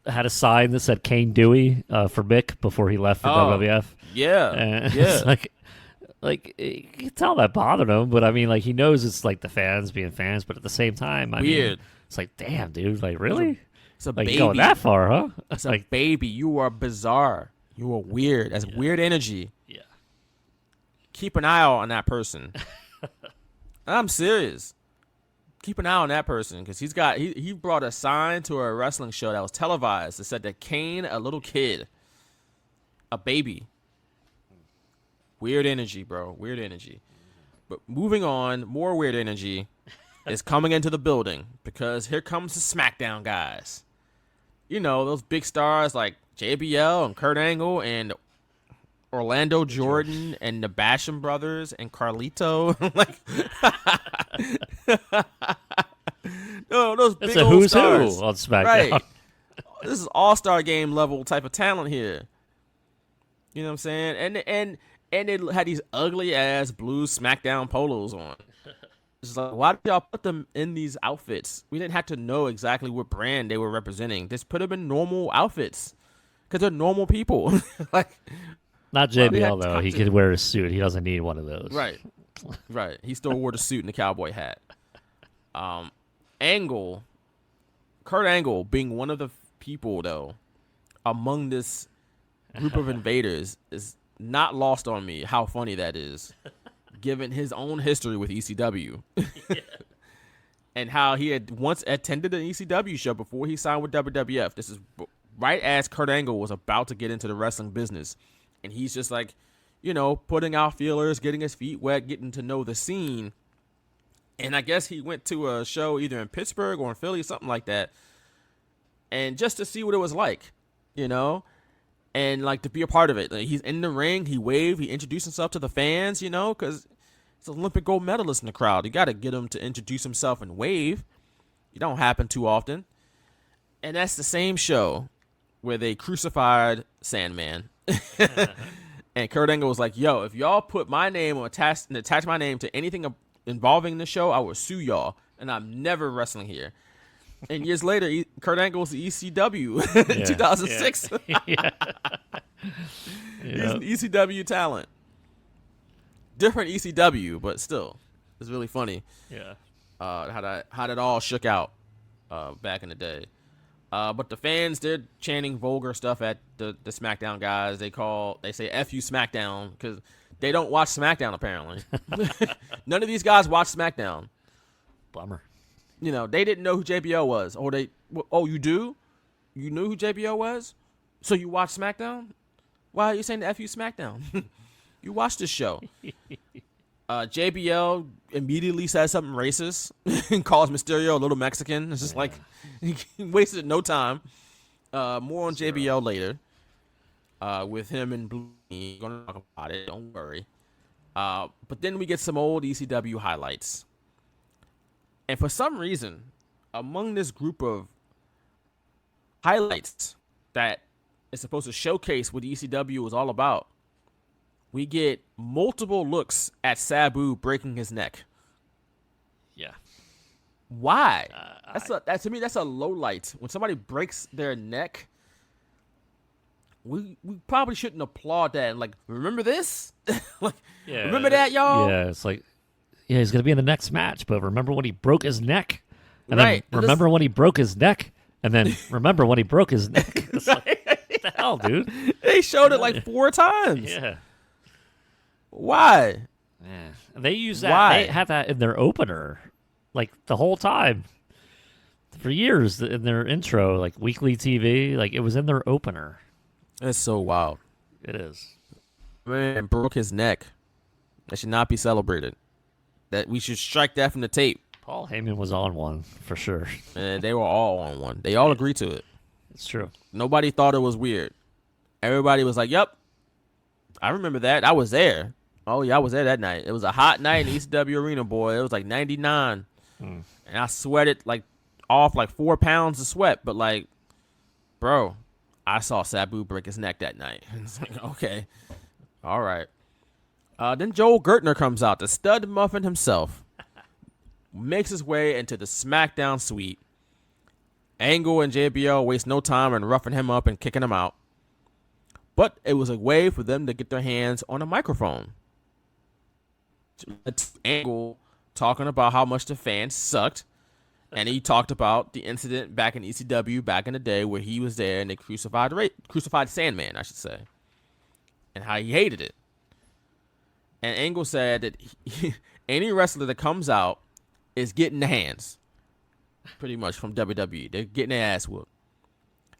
C: had a sign that said Kane Dewey for Mick before he left for WWF.
A: Yeah,
C: and it's like you can tell that bothered him, but I mean, like, he knows it's like the fans being fans, but at the same time, I mean, it's like, damn, dude, like, really?
A: It's a
C: like,
A: baby.
C: Going that far, huh?
A: It's
C: like,
A: a baby. You are bizarre. You are weird. That's weird energy.
C: Yeah.
A: Keep an eye out on that person. I'm serious. Keep an eye on that person, because he brought a sign to a wrestling show that was televised that said that Kane, a little kid, a baby. Weird energy, bro. Weird energy. But moving on, more weird energy is coming into the building, because here comes the SmackDown guys. You know, those big stars like JBL and Kurt Angle and Orlando Jordan and the Basham brothers and Carlito. Like, no, those big
C: it's a
A: old
C: who's
A: stars.
C: who on SmackDown.
A: Right. This is all-star game level type of talent here. You know what I'm saying? And they had these ugly ass blue SmackDown polos on. It's like, why did y'all put them in these outfits? We didn't have to know exactly what brand they were representing. Just put them in normal outfits, because they're normal people. Like,
C: not JBL though. He could wear a suit. He doesn't need one of those.
A: Right. He still wore the suit and the cowboy hat. Kurt Angle being one of the people though among this group of invaders is not lost on me how funny that is, given his own history with ECW. And how he had once attended an ECW show before he signed with WWF. This is right as Kurt Angle was about to get into the wrestling business. And he's just like, you know, putting out feelers, getting his feet wet, getting to know the scene. And I guess he went to a show either in Pittsburgh or in Philly, something like that. And just to see what it was like, you know, and like to be a part of it. Like, he's in the ring, he waved, he introduced himself to the fans, you know, because it's an Olympic gold medalist in the crowd. You got to get him to introduce himself and wave. It don't happen too often. And that's the same show where they crucified Sandman. And Kurt Angle was like, yo, if y'all put my name or attach my name to anything involving the show, I will sue y'all, and I'm never wrestling here. And years later, Kurt Angle's the ECW in 2006.
C: Yeah.
A: He's an ECW talent. Different ECW, but still, it's really funny.
C: Yeah.
A: How that all shook out back in the day. But the fans, they're chanting vulgar stuff at the SmackDown guys. They say "F you SmackDown," because They don't watch SmackDown, apparently. None of these guys watch SmackDown.
C: Bummer.
A: You know, they didn't know who JBL was. Oh, you do? You knew who JBL was? So you watch SmackDown? Why are you saying the F you SmackDown? You watched this show. JBL immediately says something racist and calls Mysterio a little Mexican. It's just like, he wasted no time. More on JBL later. With him and Blue. We're going to talk about it. Don't worry. But then we get some old ECW highlights. And for some reason, among this group of highlights that is supposed to showcase what ECW was all about, we get multiple looks at Sabu breaking his neck.
C: Yeah.
A: Why? To me, that's a low light. When somebody breaks their neck, we probably shouldn't applaud that and like, remember this? Remember that, y'all?
C: Yeah, it's like, yeah, he's gonna be in the next match, but remember when he broke his neck? And
A: right.
C: then remember when he broke his neck? And then remember when he broke his neck? It's like, what the hell, dude?
A: They showed it like 4 times.
C: Yeah.
A: Why?
C: Yeah. And they use that.
A: Why?
C: They had that in their opener, like the whole time. For years in their intro, like weekly TV, like it was in their opener.
A: That's so wild.
C: It is.
A: Man, broke his neck. That should not be celebrated. That we should strike that from the tape.
C: Paul Heyman was on one for sure.
A: And they were all on one. They all agreed to it.
C: It's true.
A: Nobody thought it was weird. Everybody was like, "Yep, I remember that. I was there. Oh yeah, I was there that night. It was a hot night in ECW Arena, boy. It was like 99, and I sweated like off like 4 pounds of sweat. But like, bro, I saw Sabu break his neck that night. It's like, okay, all right." Then Joel Gertner comes out, the stud muffin himself, makes his way into the SmackDown suite. Angle and JBL waste no time in roughing him up and kicking him out. But it was a way for them to get their hands on a microphone. Angle talking about how much the fans sucked. And he talked about the incident back in ECW back in the day where he was there and they crucified Sandman, I should say. And how he hated it. And Angle said that any wrestler that comes out is getting the hands. Pretty much from WWE. They're getting their ass whooped.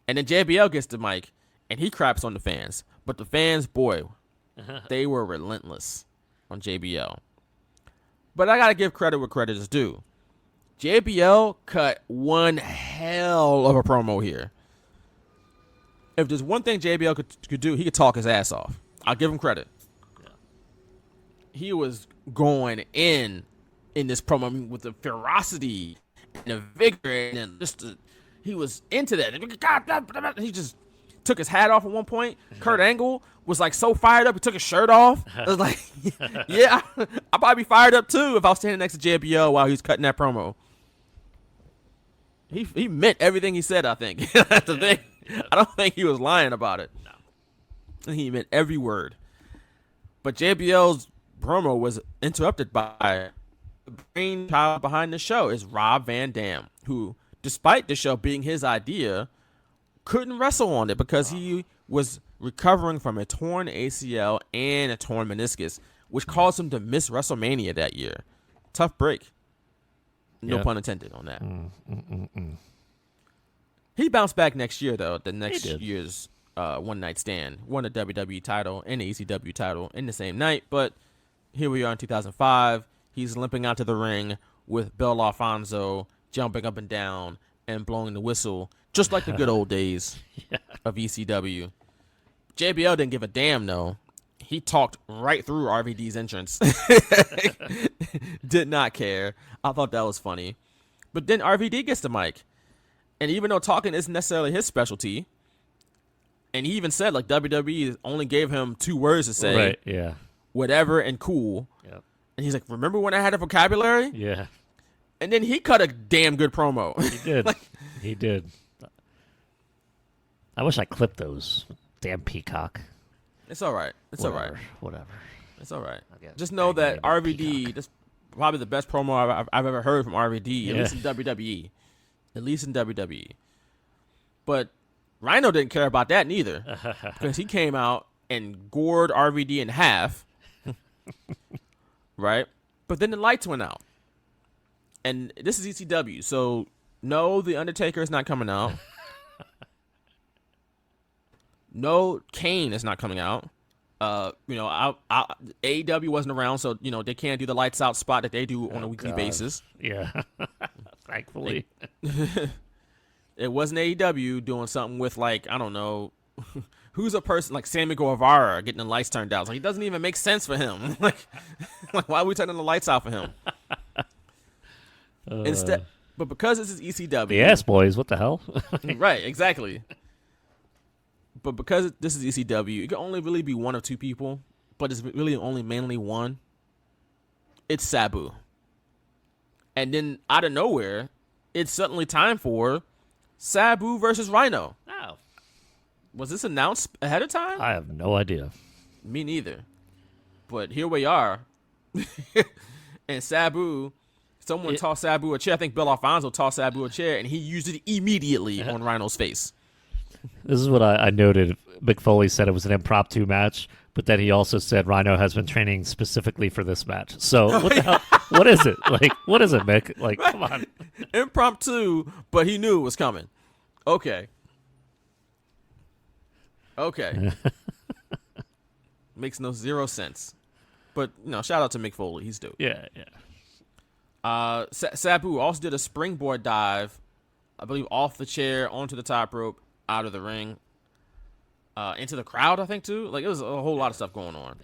A: And then JBL gets the mic and he craps on the fans. But the fans, boy, they were relentless on JBL. But I got to give credit where credit is due. JBL cut one hell of a promo here. If there's one thing JBL could do, he could talk his ass off. I'll give him credit. He was going in this promo, I mean, with the ferocity and the vigor, and just he was into that. He just took his hat off at one point. Kurt Angle was like so fired up, he took his shirt off. I was like, yeah, I'd probably be fired up too if I was standing next to JBL while he was cutting that promo. He meant everything he said, I think. That's the thing. I don't think he was lying about it. No. He meant every word. But JBL's promo was interrupted by the brainchild behind the show is Rob Van Dam, who, despite the show being his idea, couldn't wrestle on it because he was recovering from a torn ACL and a torn meniscus, which caused him to miss WrestleMania that year. Tough break. No pun intended on that. He bounced back next year, though. The next year's One Night Stand. Won a WWE title and the ECW title in the same night, but here we are in 2005. He's limping out to the ring with Bill Alfonso jumping up and down and blowing the whistle, just like the good old days of ECW. JBL didn't give a damn, though. He talked right through RVD's entrance. Did not care. I thought that was funny. But then RVD gets the mic. And even though talking isn't necessarily his specialty, and he even said, like, WWE only gave him 2 words to say.
C: Right, yeah.
A: Whatever and cool.
C: Yep.
A: And he's like, remember when I had a vocabulary?
C: Yeah.
A: And then he cut a damn good promo.
C: He did. He did. I wish I clipped those. Damn Peacock.
A: It's all right. It's all right.
C: Whatever.
A: It's all right.
C: Okay.
A: Just know that RVD,
C: Peacock.
A: that's probably the best promo I've ever heard from RVD, at least in WWE. At least in WWE. But Rhino didn't care about that neither. Because he came out and gored RVD in half. Right? But then the lights went out. And this is ECW, so no, the Undertaker is not coming out. No, Kane is not coming out. AEW wasn't around, so they can't do the lights out spot that they do on a weekly basis.
C: Yeah, thankfully.
A: It wasn't AEW doing something with, like, I don't know, who's a person like Sammy Guevara getting the lights turned out. Like, it doesn't even make sense for him. like why are we turning the lights out for him? Instead, but because this is ECW,
C: the ass boys, what the hell?
A: Right, exactly. But because this is ECW, it can only really be one of two people, but it's really only mainly one. It's Sabu. And then out of nowhere, it's suddenly time for Sabu versus Rhino.
C: Oh.
A: Was this announced ahead of time?
C: I have no idea.
A: Me neither. But here we are. And Sabu, someone tossed Sabu a chair. I think Bill Alfonso tossed Sabu a chair, and he used it immediately on Rhino's face.
C: This is what I noted. Mick Foley said it was an impromptu match, but then he also said Rhino has been training specifically for this match. So what the hell? What is it? Like, what is it, Mick? Like, come on.
A: Impromptu, but he knew it was coming. Okay. Makes zero sense. But, shout out to Mick Foley. He's dope.
C: Yeah.
A: Sabu also did a springboard dive, I believe, off the chair, onto the top rope, out of the ring, into the crowd, I think, too. Like, it was a whole lot of stuff going on.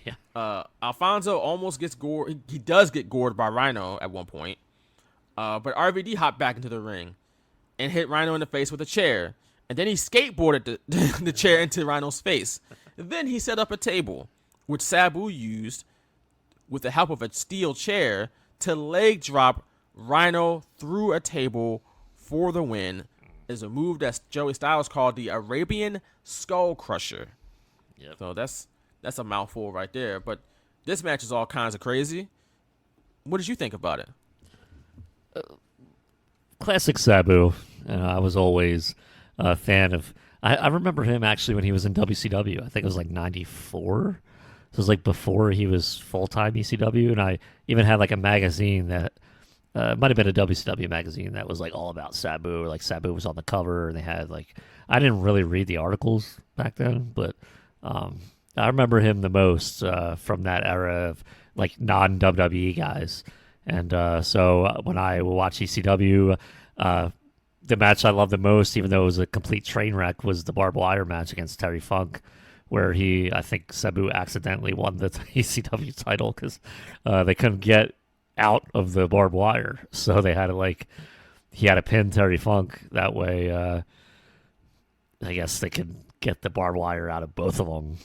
C: Yeah.
A: Alfonso almost gets gored. He does get gored by Rhino at one point. But RVD hopped back into the ring and hit Rhino in the face with a chair. And then he skateboarded the chair into Rhino's face. Then he set up a table, which Sabu used, with the help of a steel chair, to leg drop Rhino through a table for the win. Is a move that Joey Styles called the Arabian Skull Crusher.
C: Yep.
A: So that's a mouthful right there. But this match is all kinds of crazy. What did you think about it?
C: Classic Sabu. I was always a fan of. I remember him actually when he was in WCW. I think it was like '94. So it was like before he was full-time ECW, and I even had like a magazine that it might have been a WCW magazine that was like all about Sabu. Like Sabu was on the cover, and they had like, I didn't really read the articles back then, but I remember him the most from that era of like non-WWE guys. And so when I watch ECW, the match I loved the most, even though it was a complete train wreck, was the barbed wire match against Terry Funk, where I think Sabu accidentally won the ECW title because they couldn't get out of the barbed wire, so they had to he had to pin Terry Funk that way. I guess they could get the barbed wire out of both of them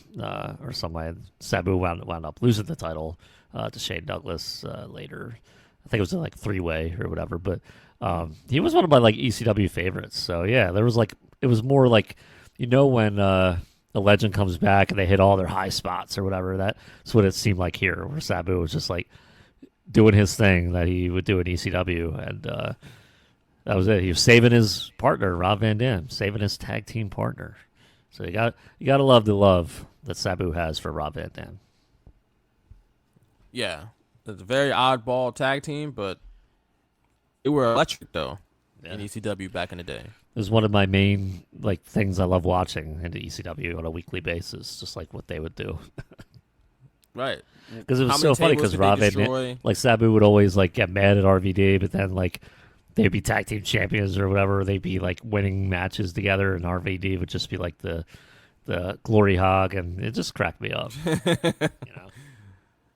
C: or some way. Sabu wound up losing the title to Shane Douglas later. I think it was like 3-way or whatever, but he was one of my ECW favorites. So yeah, there was it was more like, when a legend comes back and they hit all their high spots or whatever. That's what it seemed like here, where Sabu was just doing his thing that he would do in ECW, and that was it. He was saving his partner, Rob Van Dam, saving his tag team partner. So you got to love the love that Sabu has for Rob Van Dam.
A: Yeah, it's a very oddball tag team, but it were electric though in ECW back in the day.
C: It was one of my main things I love watching into ECW on a weekly basis, just like what they would do.
A: Right.
C: Because it was so funny because Rob and Sabu would always get mad at RVD, but then they'd be tag team champions or whatever. They'd be winning matches together, and RVD would just be the glory hog, and it just cracked me up.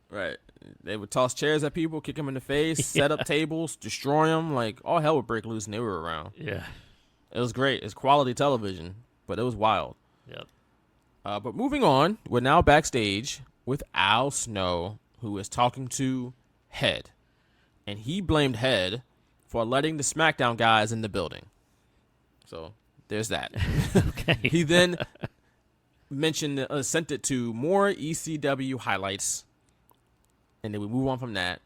A: Right. They would toss chairs at people, kick them in the face, set up tables, destroy them. All hell would break loose, and they were around.
C: Yeah.
A: It was great. It's quality television, but it was wild.
C: Yep.
A: But moving on, we're now backstage with Al Snow, who is talking to Head. And he blamed Head for letting the SmackDown guys in the building. So there's that.
C: Okay.
A: He then sent it to more ECW highlights. And then we move on from that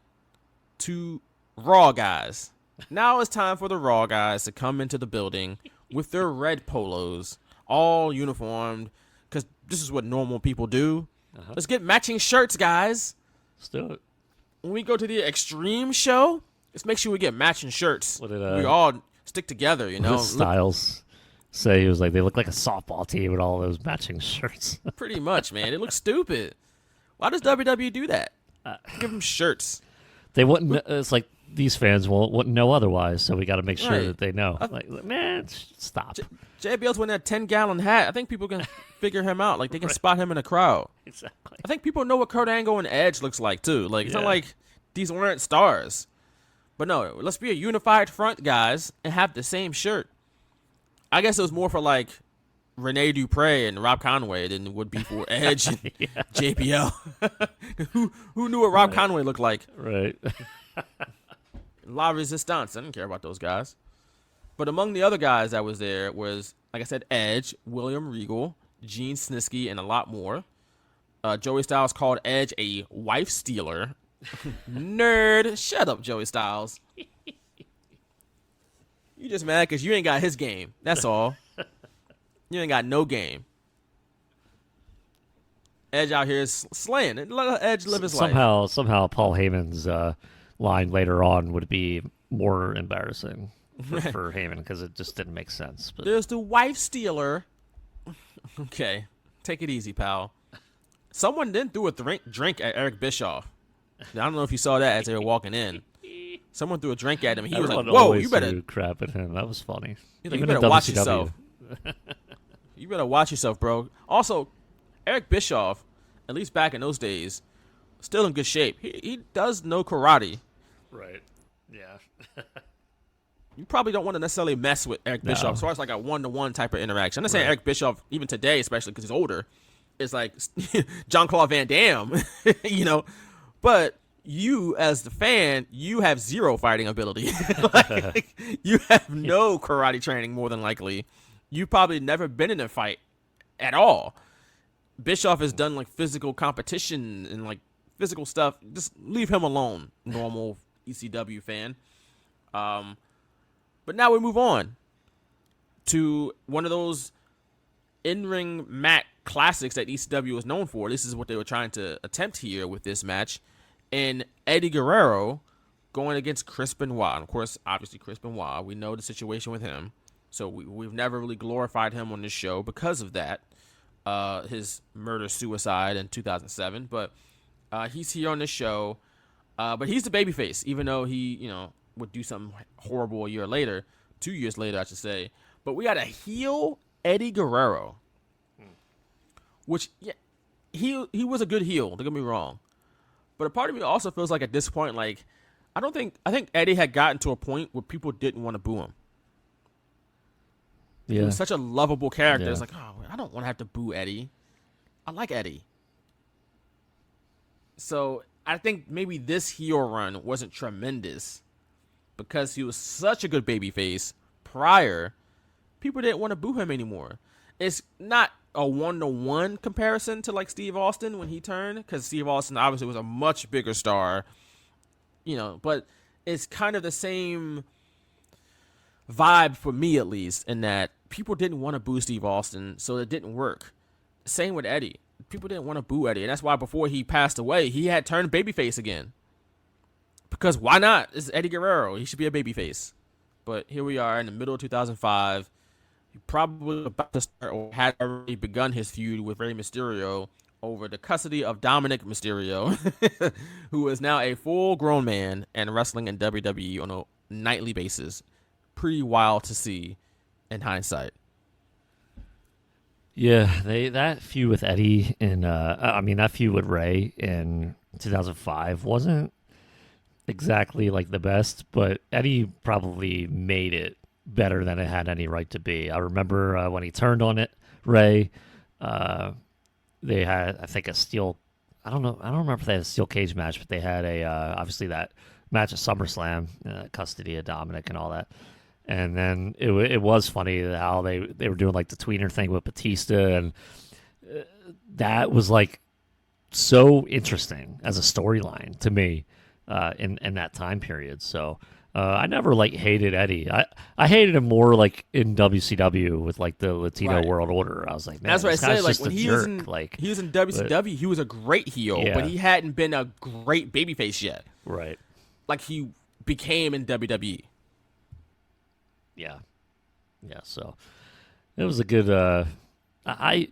A: to Raw guys. Now it's time for the Raw guys to come into the building with their red polos, all uniformed, because this is what normal people do. Let's get matching shirts, guys.
C: Let's do it.
A: When we go to the Extreme show, let's make sure we get matching shirts.
C: What did,
A: we all stick together, you know.
C: Styles say he was like, they look like a softball team with all those matching shirts.
A: Pretty much, man. It looks stupid. Why does WWE do that? Give them shirts.
C: They wouldn't. It's like these fans wouldn't know otherwise, so we got to make sure
A: Right.
C: that they know. Like, man, stop.
A: JBL's wearing that 10-gallon hat. I think people can figure him out. Like, they can spot him in a crowd.
C: Exactly.
A: I think people know what Kurt Angle and Edge looks like, too. Like, it's not
C: Yeah.
A: like these aren't stars. But no, let's be a unified front, guys, and have the same shirt. I guess it was more for, like, Rene Dupree and Rob Conway than it would be for Edge and JBL. who knew what Rob Conway looked like?
C: Right.
A: La Resistance. I didn't care about those guys. But among the other guys that was there was, like I said, Edge, William Regal, Gene Snitsky, and a lot more. Joey Styles called Edge a wife stealer. Nerd. Shut up, Joey Styles. You just mad because you ain't got his game. That's all. You ain't got no game. Edge out here is slaying. Let Edge live his life.
C: Somehow Paul Heyman's line later on would be more embarrassing for Heyman because it just didn't make sense. But
A: There's the wife stealer. Okay. Take it easy, pal. Someone then threw a drink at Eric Bischoff. I don't know if you saw that as they were walking in. Someone threw a drink at him. He was
C: everyone
A: like, "Whoa,
C: always
A: you better,
C: threw crap at him." That was funny.
A: he's like, you
C: Even in
A: better watch
C: WCW.
A: yourself. You better watch yourself, bro." Also, Eric Bischoff, at least back in those days, still in good shape. He does know karate.
C: Right. Yeah.
A: You probably don't want to necessarily mess with Eric Bischoff as far as like a one-to-one type of interaction. I'm not saying Eric Bischoff, even today, especially because he's older, is like Jean-Claude Van Damme, you know. But you, as the fan, you have zero fighting ability. Like, you have no karate training, more than likely. You've probably never been in a fight at all. Bischoff has done like physical competition and like physical stuff. Just leave him alone, normal ECW fan. But now we move on to one of those in-ring mat classics that ECW is known for. This is what they were trying to attempt here with this match. And Eddie Guerrero going against Chris Benoit. And of course, obviously, Chris Benoit, we know the situation with him. So we've never really glorified him on this show because of that. His murder-suicide in 2007. But he's here on this show. But he's the babyface, even though he, you know, would do something horrible a year later. 2 years later, I should say. But we got a heel Eddie Guerrero. Which, yeah, he was a good heel, don't get me wrong. But a part of me also feels like at this point, like, I think Eddie had gotten to a point where people didn't want to boo him.
C: Yeah.
A: He was such a lovable character.
C: Yeah.
A: It's like, oh, I don't want to have to boo Eddie. I like Eddie. So I think maybe this heel run wasn't tremendous because he was such a good babyface prior. People didn't want to boo him anymore. It's not a one-to-one comparison to like Steve Austin when he turned, because Steve Austin obviously was a much bigger star, you know, but it's kind of the same vibe for me, at least, in that people didn't want to boo Steve Austin, so it didn't work. Same with Eddie. People didn't want to boo Eddie, and that's why before he passed away, he had turned babyface again. Because why not? It's Eddie Guerrero. He should be a babyface. But here we are in the middle of 2005. He probably about to start or had already begun his feud with Rey Mysterio over the custody of Dominic Mysterio, who is now a full-grown man and wrestling in WWE on a nightly basis. Pretty wild to see in hindsight.
C: Yeah, that feud with Eddie and that feud with Ray in 2005 wasn't exactly like the best, but Eddie probably made it better than it had any right to be. I remember when he turned on it, Ray, they had, I think, a steel. I don't remember if they had a steel cage match, but they had a obviously that match at SummerSlam, custody of Dominic and all that. And then it was funny how they were doing like the tweener thing with Batista, and that was like so interesting as a storyline to me. in that time period. So I never like hated Eddie. I hated him more like in WCW with like the Latino
A: Right.
C: World Order. I was like, man,
A: That's what I
C: this guy's
A: said. Like
C: just
A: when
C: a
A: he
C: jerk.
A: was in
C: like
A: he was in WCW, he was a great heel,
C: Yeah.
A: but he hadn't been a great babyface yet.
C: right.
A: Like he became in WWE.
C: Yeah. Yeah, so it was a good I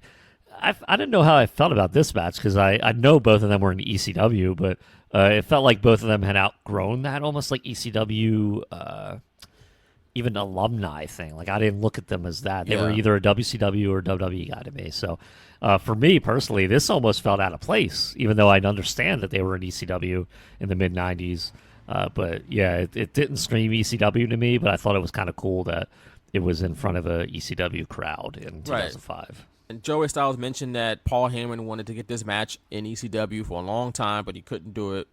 C: didn't know how I felt about this match because I know both of them were in ECW, but it felt like both of them had outgrown that almost like ECW even alumni thing. Like I didn't look at them as that. They were
A: Yeah.
C: either a WCW or WWE guy to me. So for me personally, this almost felt out of place, even though I understand that they were in ECW in the mid '90s. But yeah, it didn't scream ECW to me, but I thought it was kind of cool that it was in front of a ECW crowd in 2005.
A: And Joey Styles mentioned that Paul Heyman wanted to get this match in ECW for a long time, but he couldn't do it.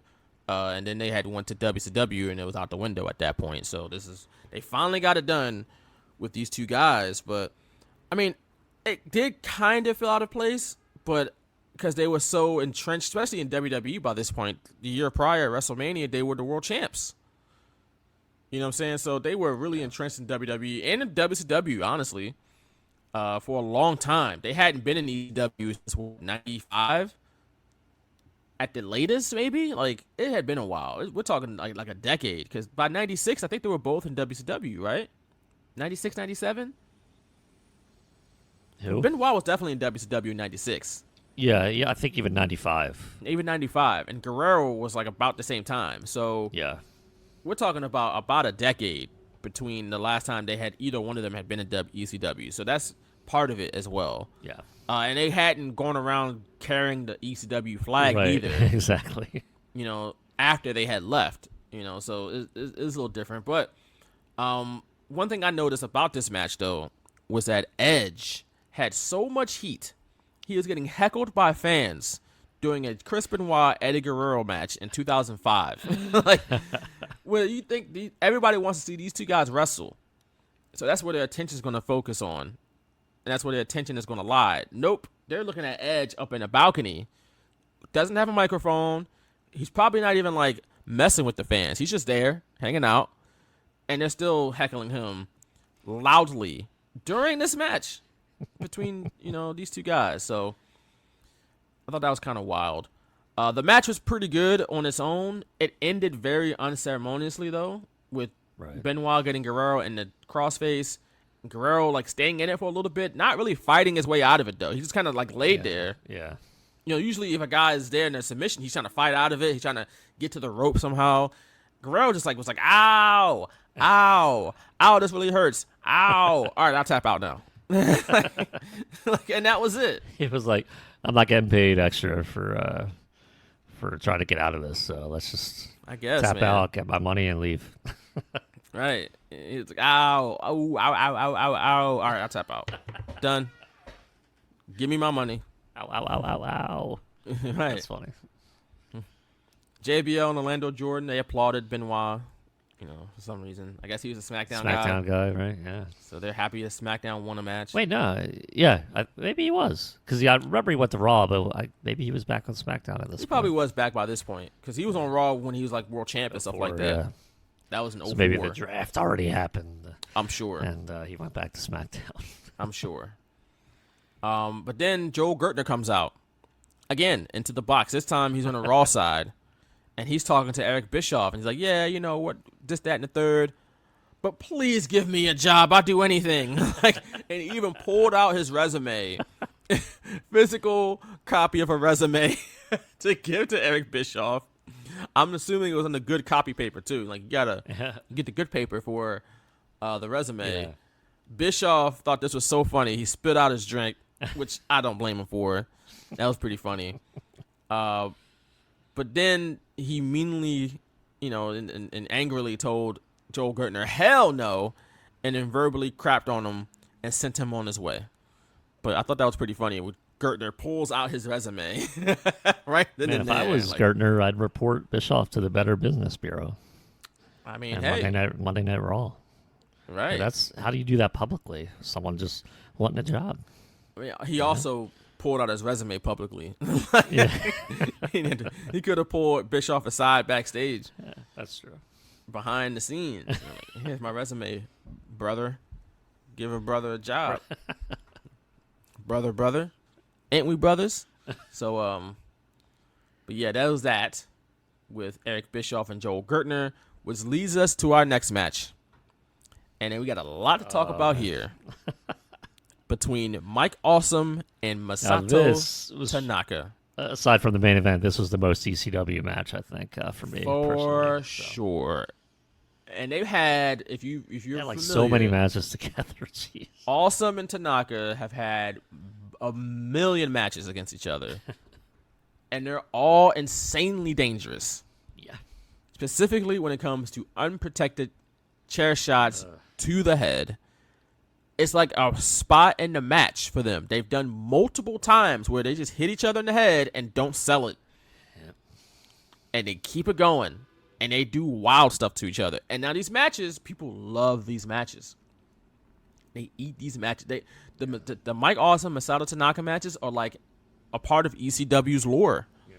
A: And then they had went to WCW, and it was out the window at that point. So they finally got it done with these two guys. But I mean, it did kind of feel out of place, but because they were so entrenched, especially in WWE by this point, the year prior, WrestleMania, they were the world champs. You know what I'm saying? So they were really entrenched in WWE and in WCW, honestly, for a long time. They hadn't been in ECW since 95 at the latest, maybe. Like, it had been a while. We're talking like a decade, because by 96, I think they were both in WCW, right? 96, 97?
C: Who?
A: Benoit was definitely in WCW in 96.
C: Yeah, I think even 95.
A: Even 95. And Guerrero was like about the same time. So
C: Yeah.
A: we're talking about a decade between the last time they had either one of them had been in ECW. So that's part of it as well.
C: Yeah.
A: And they hadn't gone around carrying the ECW flag
C: Right.
A: either,
C: Exactly.
A: you know, after they had left, you know, so it's a little different. But one thing I noticed about this match, though, was that Edge had so much heat. He was getting heckled by fans during a Chris Benoit Eddie Guerrero match in 2005. Like, well, you think everybody wants to see these two guys wrestle, so that's where their attention is going to focus on, and that's where their attention is going to lie. Nope, they're looking at Edge up in a balcony. Doesn't have a microphone. He's probably not even like messing with the fans. He's just there hanging out, and they're still heckling him loudly during this match between these two guys. So I thought that was kind of wild. The match was pretty good on its own. It ended very unceremoniously, though, with
C: Right.
A: Benoit getting Guerrero in the crossface. Guerrero like staying in it for a little bit, not really fighting his way out of it though. He just kind of like laid there.
C: Yeah.
A: Usually if a guy is there in a submission, he's trying to fight out of it. He's trying to get to the rope somehow. Guerrero just was like, ow, ow, ow, this really hurts. Ow. All right, I'll tap out now. And that was it.
C: He was like, I'm not getting paid extra for trying to get out of this, so let's just
A: I guess,
C: tap
A: man.
C: out, get my money, and leave.
A: Right. He's like, ow, ow, ow, ow, ow, ow, ow. All right, I'll tap out. Done. Give me my money.
C: Ow, ow, ow, ow, ow.
A: Right.
C: That's funny.
A: JBL and Orlando Jordan, they applauded Benoit, for some reason. I guess he was a SmackDown
C: SmackDown
A: guy.
C: guy, right? Yeah.
A: So they're happy that SmackDown won a match.
C: Wait, no. Yeah, maybe he was. Because I remember he went to Raw, but maybe he was back on SmackDown at this
A: He
C: point.
A: probably was back by this point, because he was on Raw when he was like world champ and stuff like that.
C: Yeah.
A: That was an
C: So
A: over
C: maybe
A: war.
C: the draft already happened,
A: I'm sure.
C: and he went back to SmackDown.
A: I'm sure. But then Joel Gertner comes out again into the box. This time he's on the Raw side, and he's talking to Eric Bischoff, and he's like, "Yeah, you know what? This, that, and the third. But please give me a job. I'll do anything." And he even pulled out his resume, physical copy of a resume, to give to Eric Bischoff. I'm assuming it was on the good copy paper too. Like, you gotta get the good paper for the resume.
C: Yeah.
A: Bischoff thought this was so funny. He spit out his drink, which I don't blame him for. That was pretty funny. But then he meanly, and angrily told Joel Gertner, "Hell no," and then verbally crapped on him and sent him on his way. But I thought that was pretty funny. Gertner pulls out his resume right then
C: Man,
A: and
C: if
A: there.
C: I was Gertner, I'd report Bischoff to the Better Business Bureau.
A: I mean,
C: And
A: hey,
C: Monday Night Raw.
A: right?
C: That's how do you do that publicly? Someone just wanting a job.
A: I mean, he also pulled out his resume publicly.
C: Yeah,
A: He could have pulled Bischoff aside backstage,
C: that's true.
A: behind the scenes. Like, here's my resume, brother. Give a brother a job. brother. Ain't we brothers? So, but yeah, that was that with Eric Bischoff and Joel Gertner, which leads us to our next match. And then we got a lot to talk about here. Between Mike Awesome and Masato Tanaka.
C: Aside from the main event, this was the most ECW match, I think, for me.
A: For
C: personally,
A: sure. And they've had, if you're
C: like
A: familiar,
C: so many matches together. Jeez.
A: Awesome and Tanaka have had a million matches against each other. And they're all insanely dangerous.
C: Yeah.
A: Specifically when it comes to unprotected chair shots to the head. It's like a spot in the match for them. They've done multiple times where they just hit each other in the head and don't sell it.
C: Yep.
A: And they keep it going. And they do wild stuff to each other. And now these matches, people love these matches. They eat these matches. The Mike Awesome Masato Tanaka matches are like a part of ECW's lore.
C: Yeah.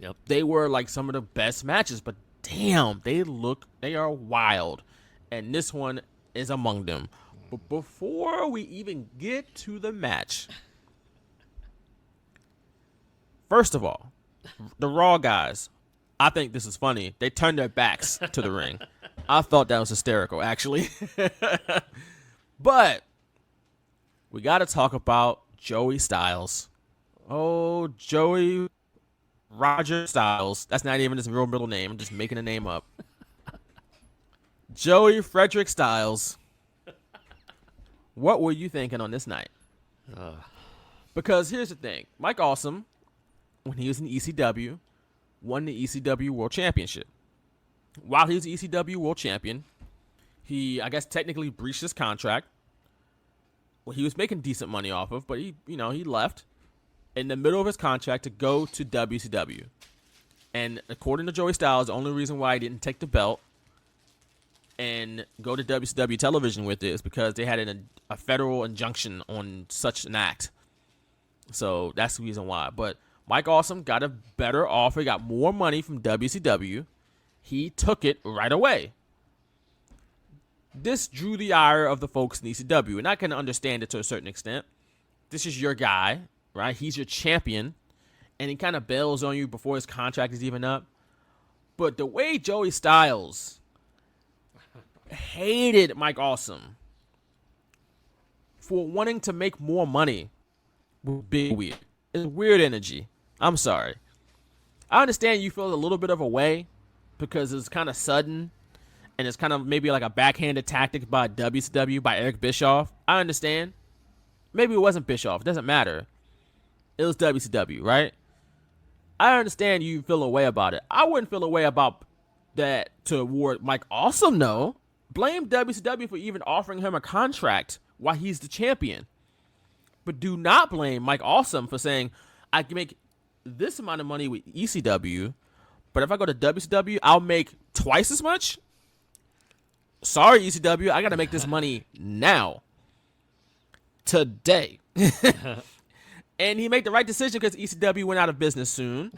C: Yep.
A: They were like some of the best matches, but damn, they are wild. And this one is among them. But before we even get to the match, first of all, the Raw guys, I think this is funny. They turned their backs to the ring. I thought that was hysterical, actually. But we got to talk about Joey Styles. Oh, Joey Roger Styles. That's not even his real middle name. I'm just making a name up. Joey Frederick Styles. What were you thinking on this night? Because here's the thing. Mike Awesome, when he was in ECW, won the ECW World Championship. While he was the ECW World Champion, he, I guess, technically breached his contract. Well, he was making decent money off of, but he left in the middle of his contract to go to WCW. And according to Joey Styles, the only reason why he didn't take the belt and go to WCW television with it is because they had a federal injunction on such an act. So that's the reason why. But Mike Awesome got a better offer. He got more money from WCW. He took it right away. This drew the ire of the folks in ECW, and I can understand it to a certain extent. This is your guy, right? He's your champion, and he kind of bails on you before his contract is even up. But the way Joey Styles hated Mike Awesome for wanting to make more money was big weird. It's weird energy. I'm sorry. I understand you feel a little bit of a way because it's kind of sudden and it's kind of maybe like a backhanded tactic by WCW, by Eric Bischoff. I understand. Maybe it wasn't Bischoff. It doesn't matter. It was WCW, right? I understand you feel a way about it. I wouldn't feel a way about that toward Mike Awesome, no. Blame WCW for even offering him a contract while he's the champion. But do not blame Mike Awesome for saying, I can make this amount of money with ECW, but if I go to WCW, I'll make twice as much? Sorry, ECW, I got to make this money now. Today. And he made the right decision because ECW went out of business soon.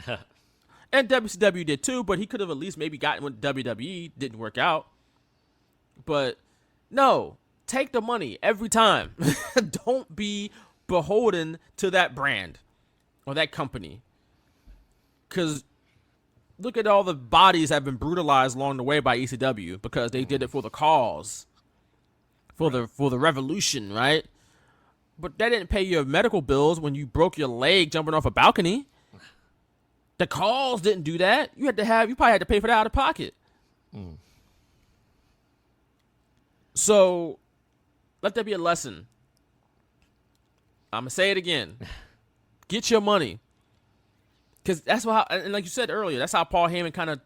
A: And WCW did too, but he could have at least maybe gotten with WWE. Didn't work out. But no, take the money every time. Don't be beholden to that brand or that company. Because look at all the bodies that have been brutalized along the way by ECW because they did it for the cause, for the revolution, right? But that didn't pay your medical bills when you broke your leg jumping off a balcony. The cause didn't do that. You probably had to pay for that out of pocket. So let that be a lesson. I'm going to say it again. Get your money. Because that's how, and like you said earlier, that's how Paul Heyman kind of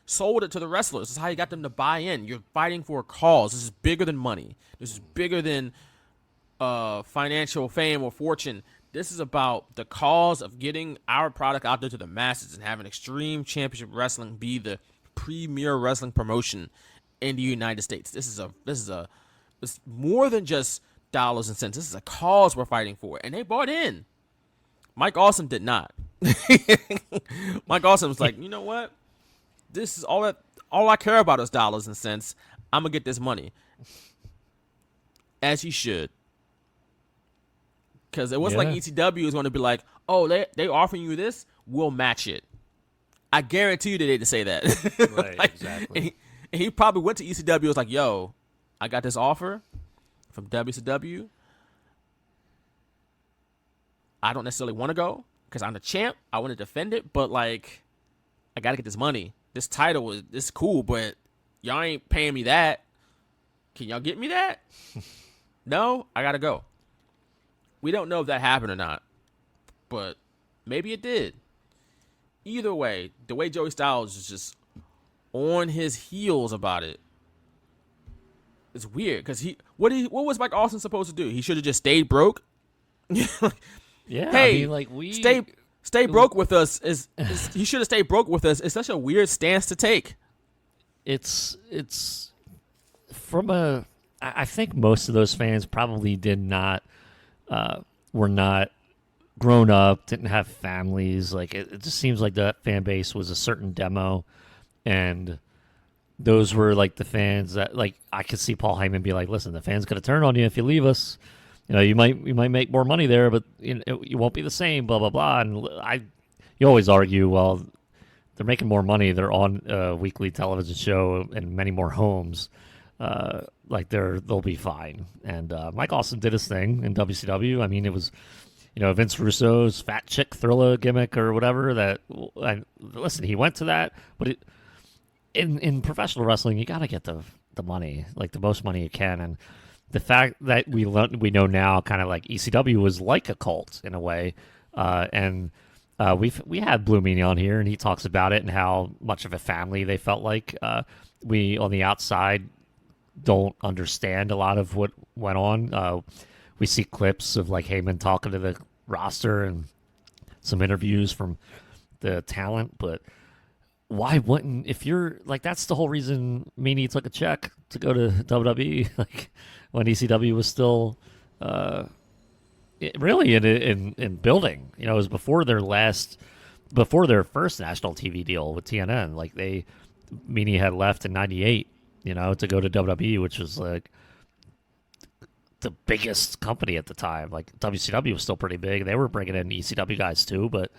A: sold it to the wrestlers. This is how you got them to buy in. You're fighting for a cause. This is bigger than money. This is bigger than financial fame or fortune. This is about the cause of getting our product out there to the masses and having Extreme Championship Wrestling be the premier wrestling promotion in the United States. It's more than just dollars and cents. This is a cause we're fighting for, and they bought in. Mike Awesome did not. Mike Awesome was like, you know what? This is all I care about is dollars and cents. I'm gonna get this money. As he should. Because it wasn't like ECW was going to be like, oh, they offering you this, we'll match it. I guarantee you they didn't say that.
C: Right, exactly.
A: And he probably went to ECW and was like, yo, I got this offer from WCW. I don't necessarily want to go because I'm the champ. I want to defend it, but like, I got to get this money. This title is cool, but y'all ain't paying me that. Can y'all get me that? No, I got to go. We don't know if that happened or not, but maybe it did. Either way, the way Joey Styles is just on his heels about it, it's weird because what was Mike Austin supposed to do? He should have just stayed broke.
C: Yeah,
A: hey,
C: I mean, like
A: stay broke with us is he should have stayed broke with us. It's such a weird stance to take.
C: It's from a. I think most of those fans probably did not were not grown up, didn't have families. Like it just seems like that fan base was a certain demo, and those were like the fans that like I could see Paul Heyman be like, "Listen, the fans gonna turn on you if you leave us. You know, you might make more money there, but you won't be the same." Blah blah blah. And you always argue, well, they're making more money. They're on a weekly television show in many more homes. Like they'll be fine. And Mike Austin did his thing in WCW. I mean, it was, Vince Russo's fat chick Thrilla gimmick or whatever. Listen, he went to that, but in professional wrestling, you got to get the money, like the most money you can. And the fact that we know now, kind of like ECW was like a cult in a way, and we had Blue Meanie on here, and he talks about it and how much of a family they felt like. We on the outside don't understand a lot of what went on. We see clips of like Heyman talking to the roster and some interviews from the talent, but why wouldn't, if you're like, that's the whole reason Meanie took a check to go to WWE, like when ECW was still really in building. It was before their first national TV deal with TNN. Like Meanie had left in '98. To go to WWE, which was like the biggest company at the time. Like WCW was still pretty big. They were bringing in ECW guys too, but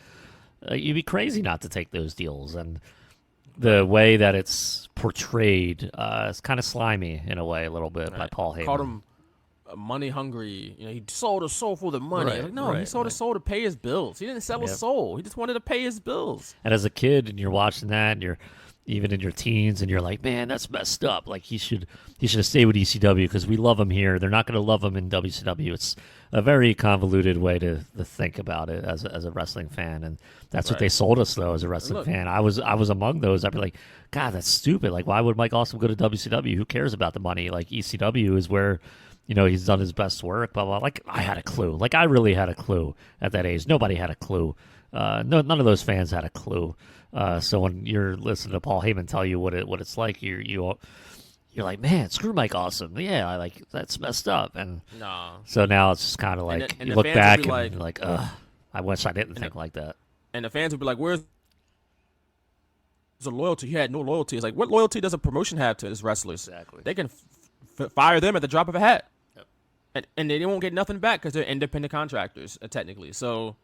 C: you'd be crazy not to take those deals. And the way that it's portrayed is kind of slimy in a way, a little bit by Paul Heyman.
A: Called him money hungry. He sold his soul for the money.
C: Right,
A: like, no, he sold his soul to pay his bills. He didn't sell his soul. He just wanted to pay his bills.
C: And as a kid, and you're watching that, and you're even in your teens, and you're like, man, that's messed up. Like he should have stayed with ECW because we love him here. They're not going to love him in WCW. It's a very convoluted way to think about it as a wrestling fan, and that's what they sold us though as a wrestling fan. I was among those. I'd be like, God, that's stupid. Like, why would Mike Awesome go to WCW? Who cares about the money? Like ECW is where he's done his best work. Blah blah. Like I had a clue. Like I really had a clue at that age. Nobody had a clue. None of those fans had a clue. So when you're listening to Paul Heyman tell you what it's like, you're like, man, screw Mike Awesome. Yeah, like that's messed up. And so now it's just kind of like
A: and
C: you
A: the
C: look
A: fans
C: back
A: will
C: and
A: be
C: you're like, ugh, I wish I didn't think like that.
A: And the fans would be like, where's the loyalty? He had no loyalty. It's like, what loyalty does a promotion have to his wrestlers?
C: Exactly.
A: They can fire them at the drop of a hat. Yep. And they won't get nothing back because they're independent contractors, technically. So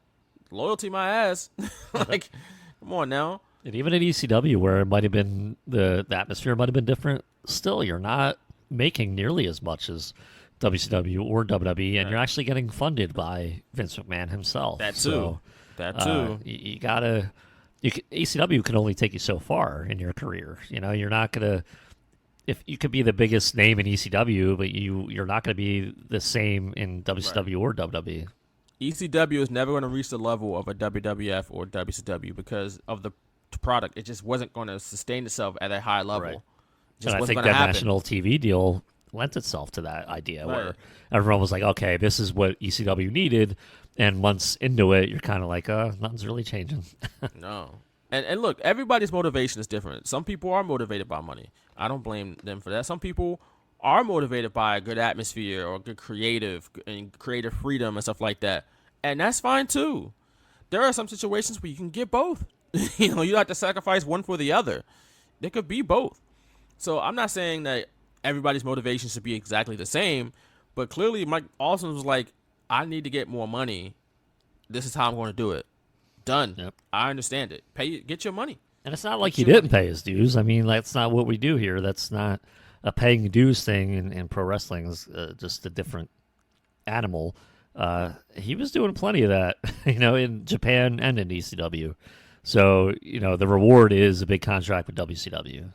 A: loyalty my ass. Like, come on now.
C: And even at ECW, where it might have been the atmosphere might have been different, still you're not making nearly as much as WCW or WWE, and you're actually getting funded by Vince McMahon himself.
A: That too.
C: So, you gotta. ECW can only take you so far in your career. You're not gonna. If you could be the biggest name in ECW, but you're not gonna be the same in WCW or WWE.
A: ECW is never going to reach the level of a WWF or WCW because of the product. It just wasn't going to sustain itself at a high level.
C: Right.
A: Just
C: and I think
A: wasn't
C: that
A: happen.
C: national TV deal lent itself to that idea where everyone was like, okay, this is what ECW needed. And months into it, you're kind of like, nothing's really changing.
A: No. And look, everybody's motivation is different. Some people are motivated by money. I don't blame them for that. Some people are motivated by a good atmosphere or good creative freedom and stuff like that. And that's fine too. there are some situations where you can get both. You don't have to sacrifice one for the other. There could be both. So I'm not saying that everybody's motivation should be exactly the same, but clearly Mike Awesome was like, I need to get more money. This is how I'm going to do it. Done.
C: Yep.
A: I understand it. Get your money.
C: And it's not like he didn't pay his dues. I mean, that's not what we do here. That's not a paying dues thing in pro wrestling. Is just a different animal. He was doing plenty of that, in Japan and in ECW. So, the reward is a big contract with WCW.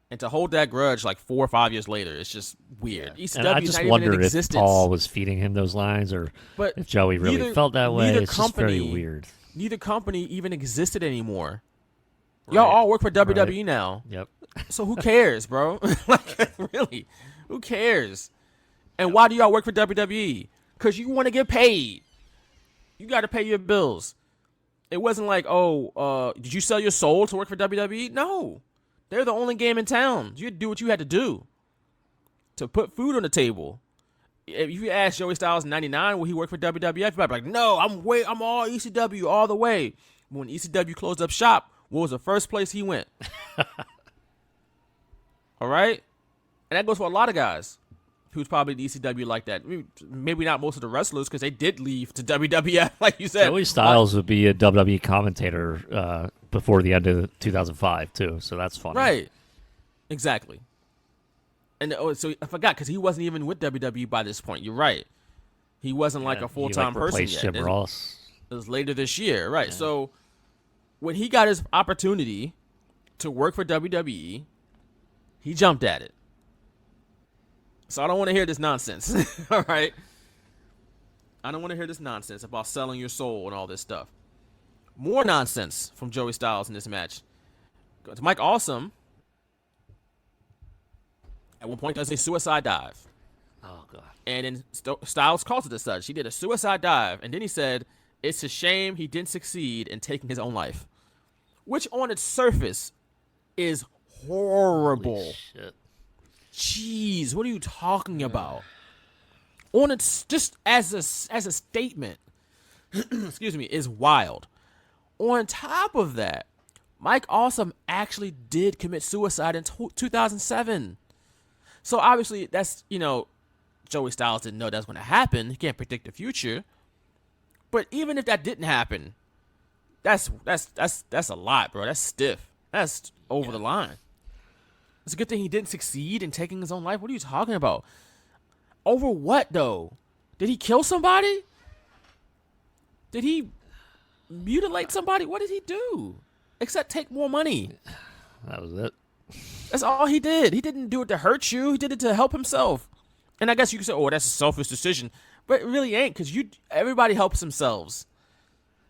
A: And to hold that grudge like 4 or 5 years later, it's just weird.
C: Yeah.
A: ECW
C: And I just wonder if Paul was feeding him those lines, or if Joey really felt that way. It's just very weird.
A: Neither company even existed anymore. Right. Y'all all work for WWE now.
C: Yep.
A: So who cares, bro? Like, really, who cares? And why do y'all work for WWE? Because you want to get paid. You got to pay your bills. It wasn't like, did you sell your soul to work for WWE? No. They're the only game in town. You had to do what you had to do to put food on the table. If you ask Joey Styles in '99 will he work for WWF, you'd be like, no, I'm all ECW all the way. When ECW closed up shop, what was the first place he went? All right? And that goes for a lot of guys who's probably the ECW like that. Maybe not most of the wrestlers, because they did leave to WWF, like you said.
C: Joey Styles would be a WWE commentator before the end of 2005, too, so that's funny.
A: Right. Exactly. And so I forgot, because he wasn't even with WWE by this point. You're right. He wasn't like a full-time person yet.
C: Jim Ross.
A: It was later this year, right? Yeah. So when he got his opportunity to work for WWE, he jumped at it. So I don't want to hear this nonsense, all right? I don't want to hear this nonsense about selling your soul and all this stuff. More nonsense from Joey Styles in this match. Goes to Mike Awesome. At one point, does a suicide dive.
C: Oh, God.
A: And then Styles calls it as such. He did a suicide dive, and then he said, it's a shame he didn't succeed in taking his own life. Which, on its surface, is horrible.
C: Holy shit.
A: Jeez, what are you talking about? On its, just as a statement, excuse me, is wild. On top of that, Mike Awesome actually did commit suicide in 2007. So obviously that's, Joey Styles didn't know that's going to happen. He can't predict the future. But even if that didn't happen, that's a lot, bro. That's stiff. That's over the line. It's a good thing he didn't succeed in taking his own life. What are you talking about? Over what, though? Did he kill somebody? Did he mutilate somebody? What did he do? Except take more money.
C: That was it.
A: That's all he did. He didn't do it to hurt you. He did it to help himself. And I guess you could say, that's a selfish decision. But it really ain't, because everybody helps themselves.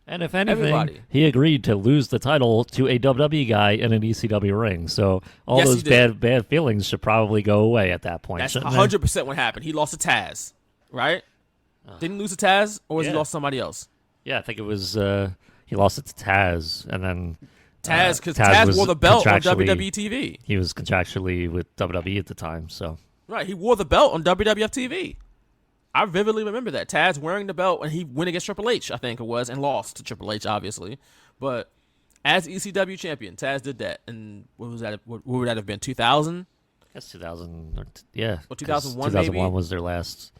C: And if anything, he agreed to lose the title to a WWE guy in an ECW ring. So all those bad feelings should probably go away at that point.
A: That's 100% what happened. He lost to Taz, right? Didn't he lose to Taz, or was he lost to somebody else?
C: Yeah, I think it was he lost it to Taz, and then
A: Taz, because Taz wore the belt on WWE TV.
C: He was contractually with WWE at the time, so.
A: Right, he wore the belt on WWF TV. I vividly remember that. Taz wearing the belt, and he went against Triple H, I think it was, and lost to Triple H, obviously. But as ECW champion, Taz did that. And what was that? What would that have been, 2000?
C: I guess 2000, yeah.
A: Or 2001,
C: 2001
A: maybe?
C: Was their last,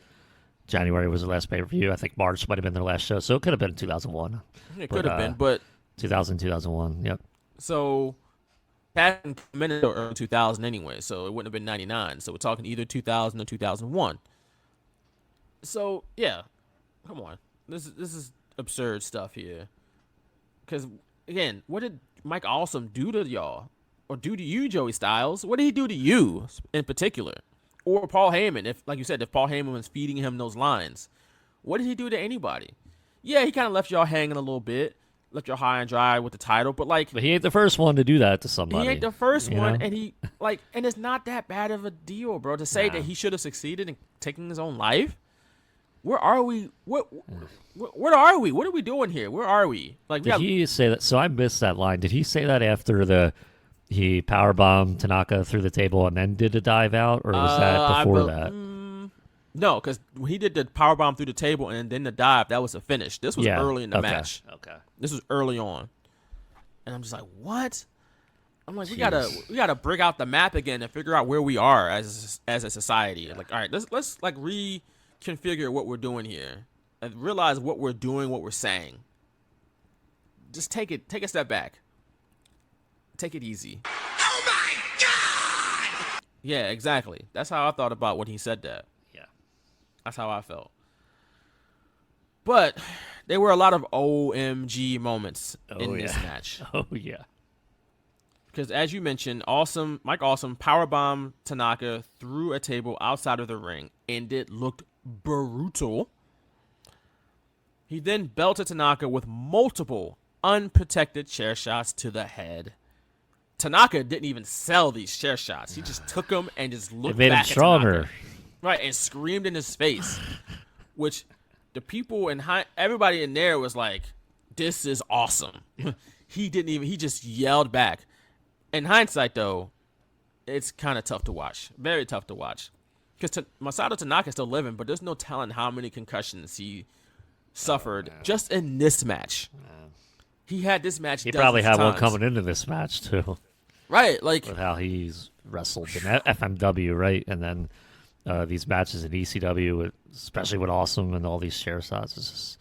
C: January was their last pay-per-view. I think March might have been their last show, so it could have been 2001.
A: It could have been, but...
C: 2001, yep.
A: So, Taz didn't come in until early 2000 anyway, so it wouldn't have been 99. So we're talking either 2000 or 2001. So, yeah, come on. This is absurd stuff here. Because, again, what did Mike Awesome do to y'all? Or do to you, Joey Styles? What did he do to you in particular? Or Paul Heyman, if Paul Heyman was feeding him those lines. What did he do to anybody? Yeah, he kind of left y'all hanging a little bit. Left y'all high and dry with the title. But he
C: ain't the first one to do that to somebody.
A: He ain't the first one. And and it's not that bad of a deal, bro, to say that he should have succeeded in taking his own life. Where are we? What are we? What are we doing here? Where are we?
C: Did he say that? So I missed that line. Did he say that after he powerbombed Tanaka through the table and then did a dive out, or was that before that?
A: No, because when he did the powerbomb through the table and then the dive, that was a finish. This was
C: Yeah.
A: early in the
C: Okay.
A: match.
C: Okay.
A: This was early on. And I'm just like, what? I'm like, we
C: Jeez.
A: gotta break out the map again and figure out where we are as a society. Like, all right, let's like reconfigure what we're doing here and realize what we're doing, what we're saying. Just take a step back. Take it easy.
D: Oh my God!
A: Yeah, exactly. That's how I thought about when he said that.
C: Yeah.
A: That's how I felt. But there were a lot of OMG moments in this match.
C: Oh yeah.
A: Because as you mentioned, Mike Awesome powerbomb Tanaka through a table outside of the ring, and it looked brutal. He then belted Tanaka with multiple unprotected chair shots to the head. Tanaka didn't even sell these chair shots. He just took them and just looked
C: It made him
A: back at
C: stronger.
A: Tanaka. Right, and screamed in his face, which the people and everybody in there was like, "This is awesome." He just yelled back. In hindsight, though, it's kind of tough to watch. Very tough to watch. Because Masato Tanaka is still living, but there's no telling how many concussions he suffered just in this match. He had this match.
C: He probably had one
A: times.
C: coming into this match too,
A: Right, like
C: with how he's wrestled in FMW, right? And then these matches in ECW, especially with Awesome and all these chair shots. It's just,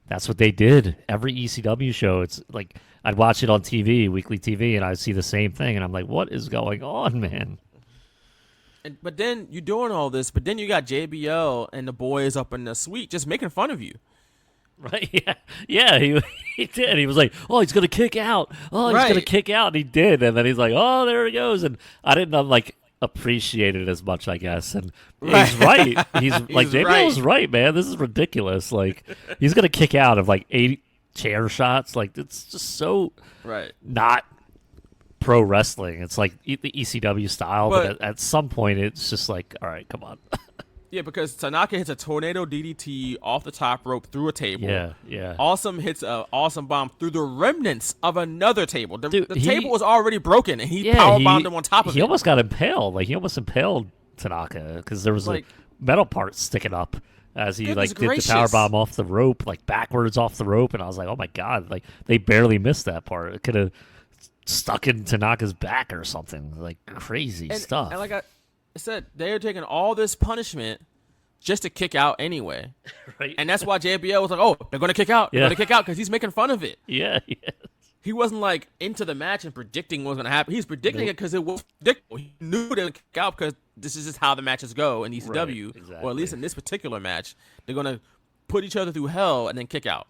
C: that's what they did. Every ECW show, it's like I'd watch it on TV, weekly TV, and I'd see the same thing, and I'm like, what is going on, man?
A: But then you're doing all this, but then you got JBL and the boys up in the suite just making fun of you.
C: Right? Yeah. He did. He was like, "Oh, he's gonna kick out. Oh, he's gonna
A: Right.
C: kick out," and he did. And then he's like, "Oh, there he goes." And I didn't like appreciate it as much, I guess. And he's right. He's like, JBL was right, man. This is ridiculous. Like, he's gonna kick out of like 8 chair shots. Like, it's just so
A: Right.
C: not pro wrestling. It's like the ECW style, but
A: But-
C: at some point, it's just like, all right, come on.
A: Yeah, because Tanaka hits a tornado DDT off the top rope through a table.
C: Yeah.
A: Awesome hits a awesome bomb through the remnants of another table. The
C: Dude,
A: table was already broken, and he power bombed him on top of
C: he
A: it.
C: almost got impaled. Like, he almost impaled Tanaka because there was
A: Like-
C: a metal part sticking up as he
A: Goodness
C: like did
A: gracious.
C: the power bomb off the rope, like backwards off the rope, and I was like, oh my god, like they barely missed that part. It could have stuck in Tanaka's back or something. Like crazy stuff.
A: And like I said, they're taking all this punishment just to kick out anyway.
C: Right?
A: And that's why JBL was like, oh, they're going to kick out. They're
C: Yeah.
A: going to kick out because he's making fun of it.
C: yeah.
A: He wasn't like into the match and predicting what was going to happen. He's predicting it because it was predictable. He knew they would kick out because this is just how the matches go in ECW,
C: Right, exactly.
A: or at least in this particular match. They're going to put each other through hell and then kick out.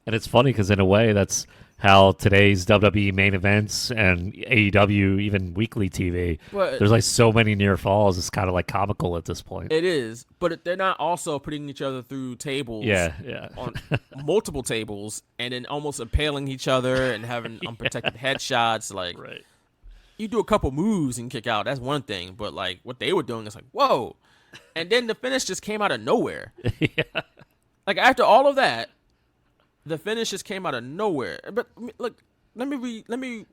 C: And it's funny because in a way, that's how today's WWE main events and AEW, even weekly TV,
A: But-
C: there's like so many near falls. It's kind of like comical at this point.
A: It is, but they're not also putting each other through tables.
C: Yeah.
A: On multiple tables and then almost impaling each other and having unprotected headshots. Like,
C: Right.
A: you do a couple moves and kick out. That's one thing. But, like, what they were doing is like, whoa. And then the finish just came out of nowhere.
C: Yeah.
A: Like, after all of that, the finish just came out of nowhere. But, look, let me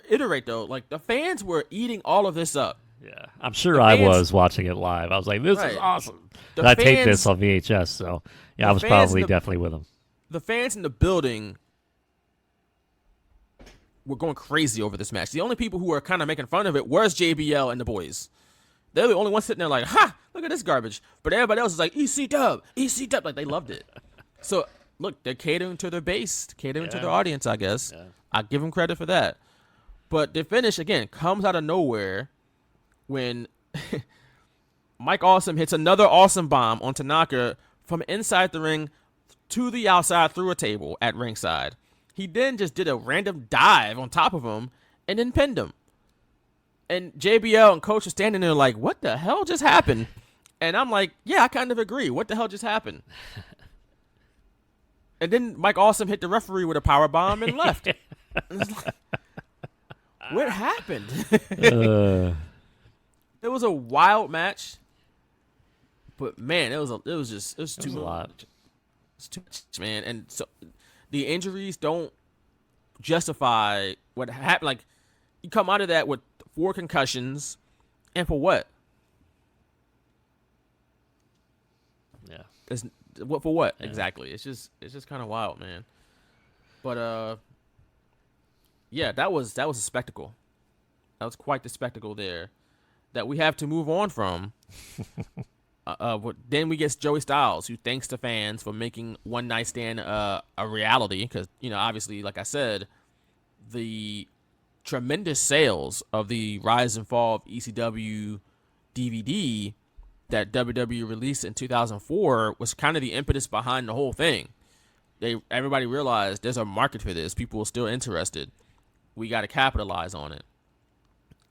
A: iterate, though. Like, the fans were eating all of this up.
C: Yeah, I'm sure I
A: fans-
C: was watching it live. I was like, "This is
A: Right.
C: awesome."
A: The
C: And I taped
A: fans-
C: this on VHS, so yeah, I
A: the
C: was
A: fans
C: probably
A: in the-
C: definitely with them.
A: The fans in the building were going crazy over this match. The only people who were kind of making fun of it was JBL and the boys. They're the only ones sitting there like, ha, look at this garbage. But everybody else is like, EC Dub. Like, they loved it. So, look, they're catering to their base, catering to their audience, I guess.
C: Yeah.
A: I give them credit for that. But the finish, again, comes out of nowhere when Mike Awesome hits another awesome bomb on Tanaka from inside the ring to the outside through a table at ringside. He then just did a random dive on top of him and then pinned him. And JBL and Coach are standing there like, what the hell just happened? And I'm like, yeah, I kind of agree. What the hell just happened? And then Mike Awesome hit the referee with a power bomb and left. And it's like, what happened?
C: Uh,
A: It was a wild match, but man, it was too
C: was a lot.
A: It's too much, man. And so the injuries don't justify what happened. Like, you come out of that with 4 concussions, and for what? what for what exactly? It's just kind of wild, man. But yeah, that was a spectacle. That was quite the spectacle there that we have to move on from. Then we get Joey Styles, who thanks the fans for making One Night Stand a reality, because obviously, like I said, the tremendous sales of the Rise and Fall of ECW DVD that WWE released in 2004 was kind of the impetus behind the whole thing. Everybody realized there's a market for this. People are still interested. We got to capitalize on it.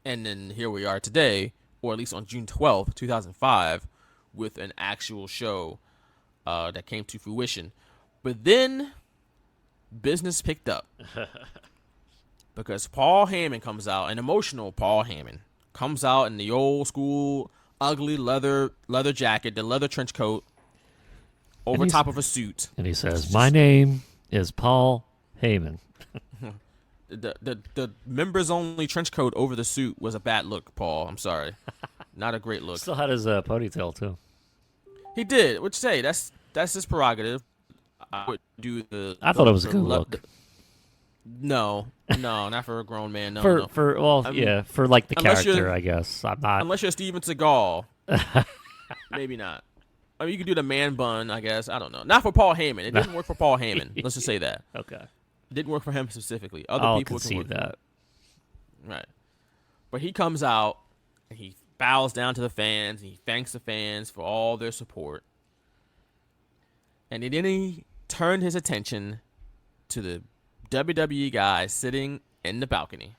A: And then here we are today, or at least on June 12th, 2005, with an actual show that came to fruition. But then business picked up because Paul Heyman comes out, an emotional Paul Heyman comes out in the old school ugly leather jacket, the leather trench coat over top of a suit,
C: and he says, "My name is Paul Heyman."
A: The members only trench coat over the suit was a bad look, Paul. I'm sorry, not a great look.
C: Still had his ponytail too.
A: He did. Which that's his prerogative. I would do the.
C: I thought it was a good look.
A: No, not for a grown man. No,
C: for like the character, I guess. I'm not.
A: Unless you're Steven Seagal, maybe not. I mean, you could do the man bun, I guess. I don't know. Not for Paul Heyman. It didn't work for Paul Heyman. Let's just say that.
C: Okay.
A: It didn't work for him specifically. Other
C: I'll
A: people
C: concede that.
A: Right. But he comes out and he bows down to the fans and he thanks the fans for all their support. And then he turned his attention to the WWE guy sitting in the balcony.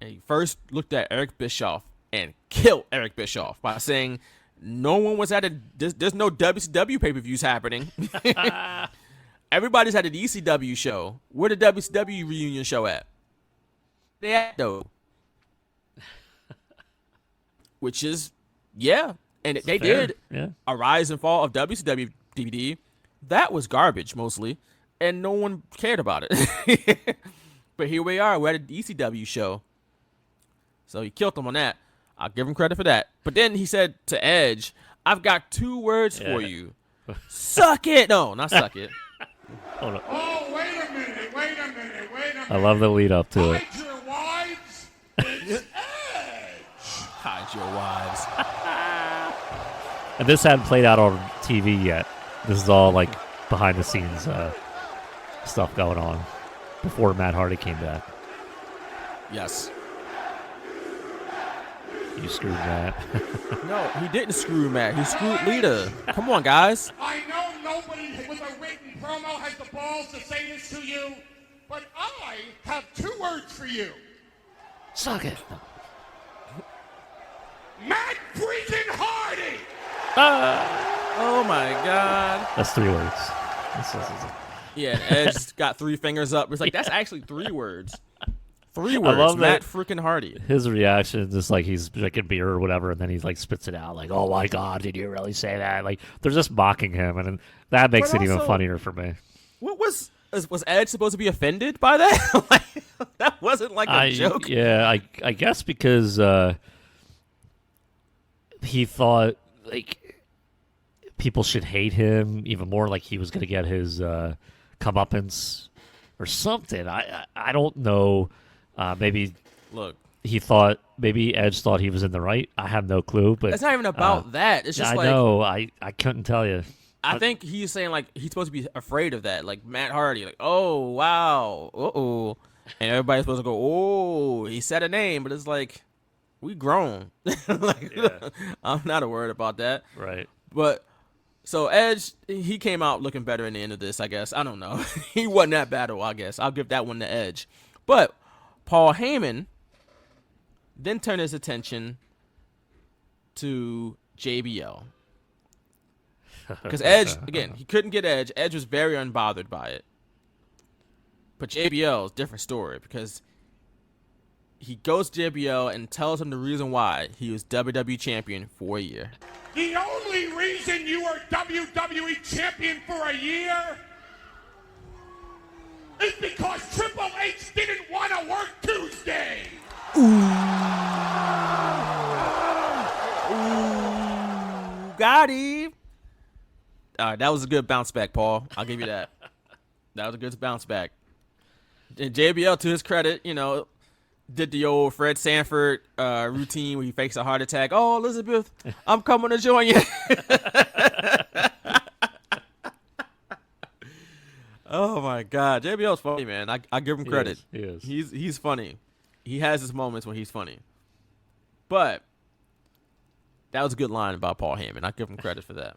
A: And he first looked at Eric Bischoff and killed Eric Bischoff by saying, no one was at there's no WCW pay-per-views happening. Everybody's at an ECW show. Where the WCW reunion show at? They at though. Which is, yeah. And they
C: fair.
A: did
C: Yeah.
A: a Rise and Fall of WCW DVD. That was garbage mostly. And no one cared about it. But here we are. We're at an ECW show. So he killed them on that. I'll give him credit for that. But then he said to Edge, I've got 2 words for you. Suck it. No, not suck it.
C: Hold on.
D: Oh, wait a minute.
C: I love the lead up to it.
D: Hide your wives. It's Edge.
A: Hide your wives.
C: And this hadn't played out on TV yet. This is all like behind the scenes stuff going on before Matt Hardy came back.
A: Yes.
C: You screwed Matt.
A: No, he didn't screw Matt. He screwed Lita. Come on, guys.
D: I know nobody with a written promo has the balls to say this to you, but I have 2 words for you.
C: Suck it.
D: Matt freaking Hardy!
A: Oh, my God.
C: That's 3 words.
A: Yeah, Edge got 3 fingers up. It's like, that's actually 3 words. 3 words.
C: love
A: Matt
C: that.
A: freaking Hardy.
C: His reaction is like he's drinking beer or whatever, and then he like spits it out like, "Oh my God, did you really say that?" Like they're just mocking him, and that makes
A: But
C: it even
A: also-
C: funnier for me.
A: What was Edge supposed to be offended by that? Like, that wasn't like a joke.
C: Yeah, I guess because he thought like people should hate him even more, like he was gonna get his comeuppance or something. I don't know. Maybe
A: Look,
C: maybe Edge thought he was in the right. I have no clue, but
A: it's not even about that. It's just
C: I
A: like
C: know. I couldn't tell you.
A: I think he's saying like he's supposed to be afraid of that. Like Matt Hardy, like, oh wow, uh-oh. And everybody's supposed to go, oh, he said a name, but it's like we grown. Like I'm not worried about that.
C: Right.
A: But so Edge, he came out looking better in the end of this, I guess. I don't know. He wasn't that battle, I guess. I'll give that one to Edge. But Paul Heyman then turned his attention to JBL. Because Edge, again, he couldn't get Edge. Edge was very unbothered by it. But JBL is a different story because he goes to JBL and tells him the reason why he was WWE champion for a year.
D: The only reason you were WWE champion for a year is because Triple H didn't want to work Tuesday.
A: Got him. That was a good bounce back, Paul. I'll give you that. That was a good bounce back. And JBL, to his credit, did the old Fred Sanford routine where he fakes a heart attack. Oh, Elizabeth, I'm coming to join you. Oh my God, JBL's funny, man. I give him credit.
C: He is.
A: He's funny. He has his moments when he's funny. But that was a good line about Paul Heyman. I give him credit for that.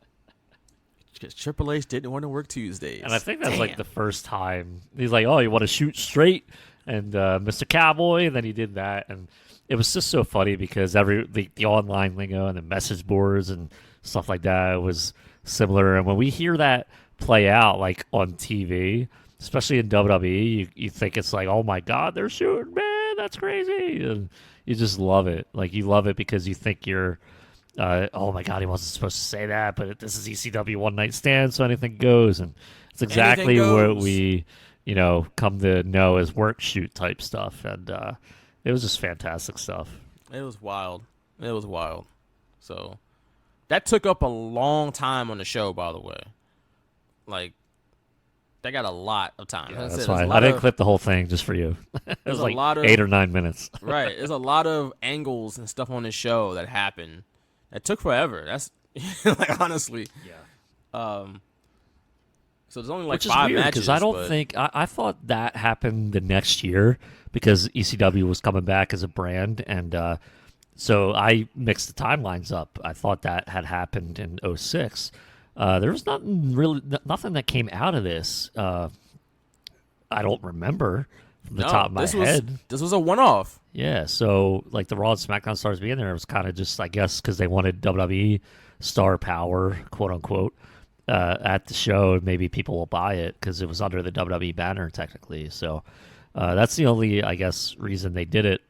A: Because Triple H didn't want to work Tuesdays.
C: And I think that's like the first time he's like, "Oh, you want to shoot straight?" And Mr. Cowboy, and then he did that, and it was just so funny because the online lingo and the message boards and stuff like that was similar. And when we hear that play out like on TV, especially in WWE, you think it's like, "Oh my God, they're shooting, man, that's crazy!" And you just love it. Like you love it because you think you're. Oh my God, he wasn't supposed to say that, but this is ECW One Night Stand, so anything goes, and it's exactly what we, come to know as work shoot type stuff, and it was just fantastic stuff.
A: It was wild. So that took up a long time on the show, by the way. Like they got a lot of time.
C: Yeah, that's why I didn't clip the whole thing just for you. It was like a lot of 8 or 9 minutes.
A: Right, there's a lot of angles and stuff on this show that happened. It took forever. That's like honestly. Yeah. So there's only like 5 matches.
C: Because I don't think I thought that happened the next year because ECW was coming back as a brand, and so I mixed the timelines up. I thought that had happened in 06. There was nothing that came out of this. I don't remember from the top of my head.
A: This was a one-off.
C: Yeah, so like the Raw and SmackDown stars being there, it was kind of just, I guess, because they wanted WWE star power, quote unquote, at the show. Maybe people will buy it because it was under the WWE banner technically. So that's the only, I guess, reason they did it.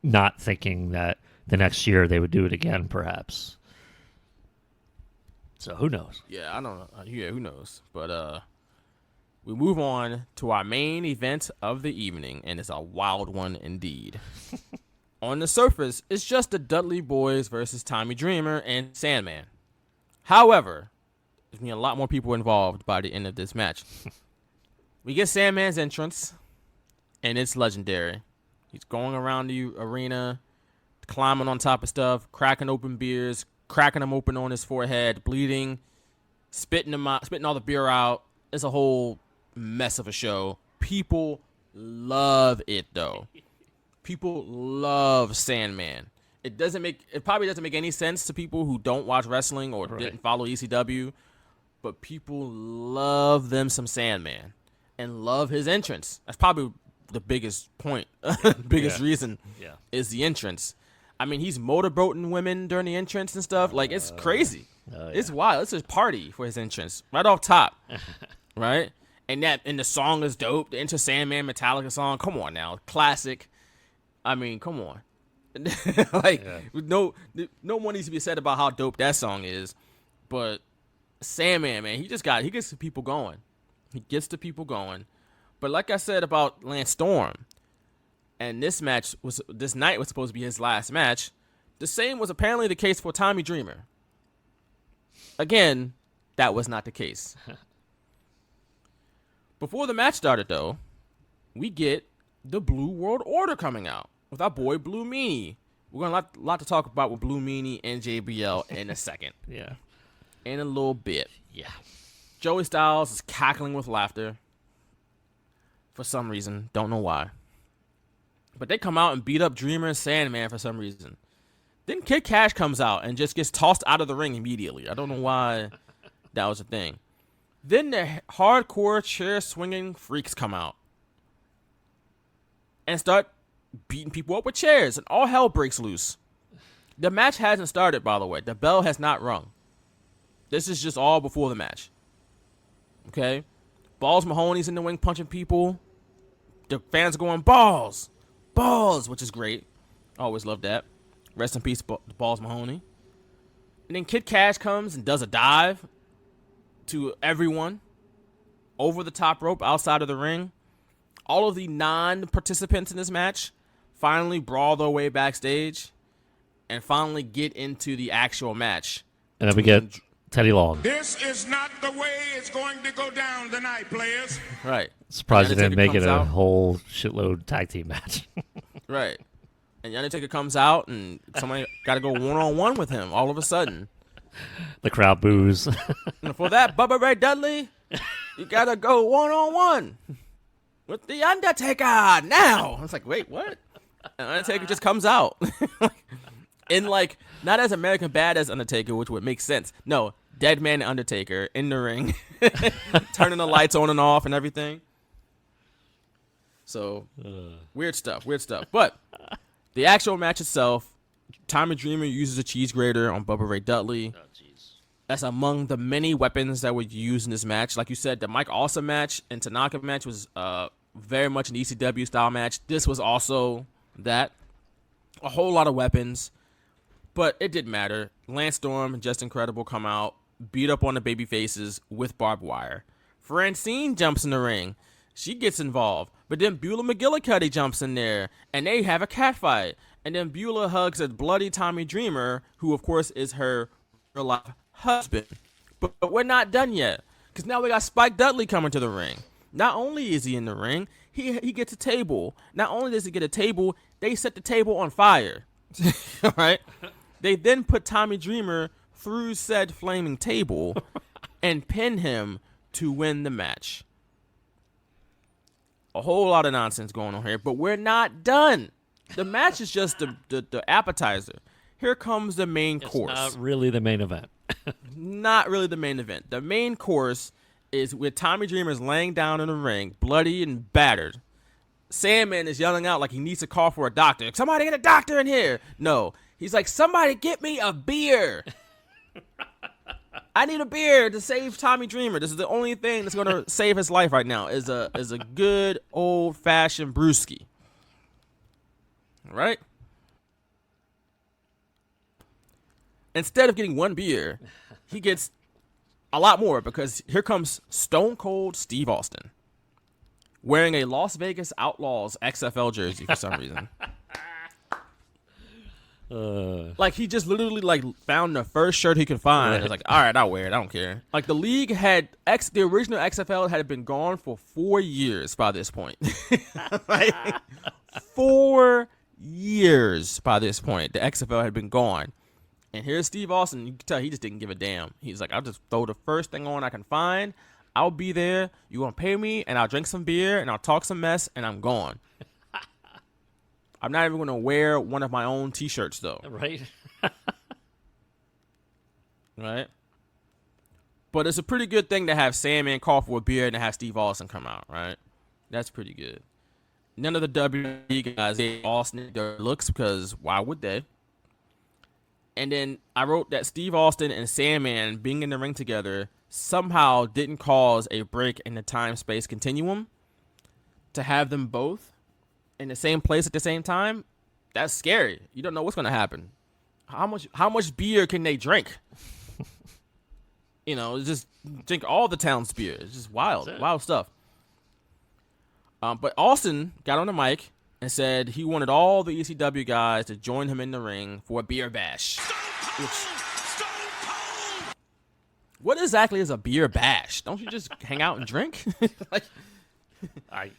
C: Not thinking that the next year they would do it again, perhaps. So who knows?
A: Yeah, I don't know. Yeah, who knows? But we move on to our main event of the evening, and it's a wild one indeed. On the surface, it's just the Dudley Boys versus Tommy Dreamer and Sandman. However, there's going to be a lot more people involved by the end of this match. We get Sandman's entrance, and it's legendary. He's going around the arena, climbing on top of stuff, cracking open beers, cracking them open on his forehead, bleeding, spitting all the beer out. It's a whole mess of a show. People love it though. People love Sandman. It probably doesn't make any sense to people who don't watch wrestling or didn't follow ECW, but people love them some Sandman and love his entrance. That's probably the biggest point, reason is the entrance. I mean, he's motorboating women during the entrance and stuff. Like, it's crazy. It's wild. It's a party for his entrance right off top, right? And the song is dope. The Enter Sandman Metallica song. Come on now, classic. I mean, come on. No one needs to be said about how dope that song is. But Sandman, man, he gets the people going. He gets the people going. But like I said about Lance Storm, and this night was supposed to be his last match. The same was apparently the case for Tommy Dreamer. Again, that was not the case. Before the match started, though, we get the Blue World Order coming out with our boy Blue Meanie. We're going to have a lot to talk about with Blue Meanie and JBL in a second.
C: Yeah.
A: In a little bit.
C: Yeah.
A: Joey Styles is cackling with laughter for some reason. Don't know why. But they come out and beat up Dreamer and Sandman for some reason. Then Kid Cash comes out and just gets tossed out of the ring immediately. I don't know why that was a thing. Then the hardcore chair-swinging freaks come out and start beating people up with chairs, and all hell breaks loose. The match hasn't started, by the way. The bell has not rung. This is just all before the match. Okay? Balls Mahoney's in the wing punching people. The fans are going, balls, which is great. Always love that. Rest in peace, Balls Mahoney. And then Kid Cash comes and does a dive to everyone over the top rope outside of the ring. All of the non-participants in this match finally brawl their way backstage and finally get into the actual match.
C: And then we get Teddy Long.
D: This is not the way it's going to go down tonight, players.
A: Right.
C: Surprised you
A: And
C: didn't make it
A: Undertaker
C: a
A: comes out.
C: whole shitload tag team match.
A: Right. And the Undertaker comes out, and somebody got to go one-on-one with him all of a sudden.
C: The crowd boos.
A: And for that, Bubba Ray Dudley, you got to go one-on-one with the Undertaker now. I was like, wait, what? And Undertaker just comes out. In, like, not as American Bad as Undertaker, which would make sense. No, Dead Man Undertaker in the ring, turning the lights on and off and everything. So, weird stuff. But the actual match itself, Tommy Dreamer uses a cheese grater on Bubba Ray Dudley.
C: Oh, jeez.
A: That's among the many weapons that were used in this match. Like you said, the Mike Awesome match and Tanaka match was very much an ECW style match. This was also that. A whole lot of weapons. But it didn't matter. Lance Storm and Just Incredible come out, beat up on the baby faces with barbed wire. Francine jumps in the ring. She gets involved. But then Beulah McGillicuddy jumps in there, and they have a catfight. And then Beulah hugs a bloody Tommy Dreamer, who, of course, is her real-life husband. But we're not done yet, because now we got Spike Dudley coming to the ring. Not only is he in the ring, he gets a table. Not only does he get a table, they set the table on fire. All right? They then put Tommy Dreamer through said flaming table and pin him to win the match. A whole lot of nonsense going on here, but we're not done. The match is just the appetizer. Here comes the main course.
C: Not really the main event.
A: Not really the main event. The main course is with Tommy Dreamer's laying down in the ring, bloody and battered. Sandman is yelling out like he needs to call for a doctor. Somebody get a doctor in here. No. He's like, somebody get me a beer. I need a beer to save Tommy Dreamer. This is the only thing that's going to save his life right now is a good old-fashioned brewski. All right? Instead of getting one beer, he gets a lot more because here comes Stone Cold Steve Austin wearing a Las Vegas Outlaws XFL jersey for some reason. Like, he just literally, like, found the first shirt he could find. Right. It's like, all right, I'll wear it. I don't care. Like, the league had, the original XFL had been gone for 4 years by this point. Like, 4 years by this point, the XFL had been gone. And here's Steve Austin. You can tell he just didn't give a damn. He's like, I'll just throw the first thing on I can find. I'll be there. You're going to pay me, and I'll drink some beer, and I'll talk some mess, and I'm gone. I'm not even going to wear one of my own T-shirts, though.
C: Right.
A: Right? But it's a pretty good thing to have Sandman call for a beer and to have Steve Austin come out, right? That's pretty good. None of the WWE guys gave Austin their looks because why would they? And then I wrote that Steve Austin and Sandman being in the ring together somehow didn't cause a break in the time-space continuum. To have them both in the same place at the same time, that's scary. You don't know what's going to happen. How much beer can they drink? You know, just drink all the town's beer. It's just wild stuff. But Austin got on the mic and said he wanted all the ECW guys to join him in the ring for a beer bash. What exactly is a beer bash? Don't you just hang out and drink? Like,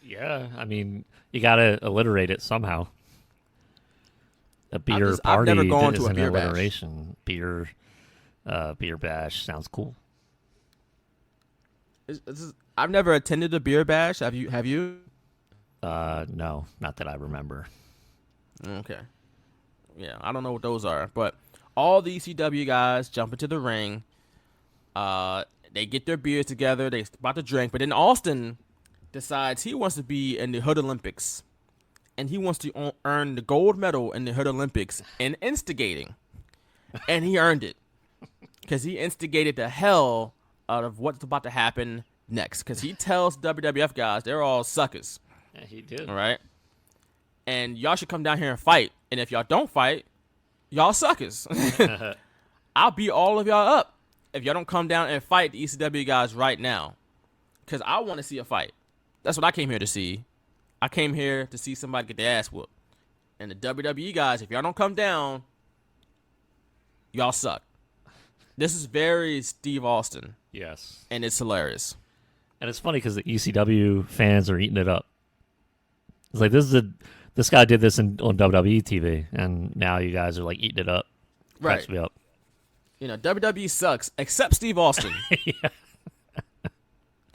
C: Yeah, I mean, you gotta alliterate it somehow. A beer party
A: I've never gone
C: is
A: to a
C: an
A: beer bash.
C: alliteration. Beer bash sounds cool.
A: I've never attended a beer bash. Have you?
C: No, not that I remember.
A: Okay. Yeah, I don't know what those are, but all the ECW guys jump into the ring. They get their beers together. They're about to drink, but then Austin decides he wants to be in the Hood Olympics, and he wants to earn the gold medal in the Hood Olympics in instigating, and he earned it because he instigated the hell out of what's about to happen next. Because he tells WWF guys they're all suckers.
C: Yeah, he did.
A: All right, and y'all should come down here and fight. And if y'all don't fight, y'all suckers. I'll beat all of y'all up if y'all don't come down and fight the ECW guys right now. Because I want to see a fight. That's what I came here to see. I came here to see somebody get their ass whooped. And the WWE guys, if y'all don't come down, y'all suck. This is very Steve Austin,
C: Yes.
A: and it's hilarious.
C: And it's funny because the ECW fans are eating it up. It's like this guy did this on WWE TV, and now you guys are like eating it up. Cracks
A: Right.
C: me up.
A: You know, WWE sucks, except Steve Austin.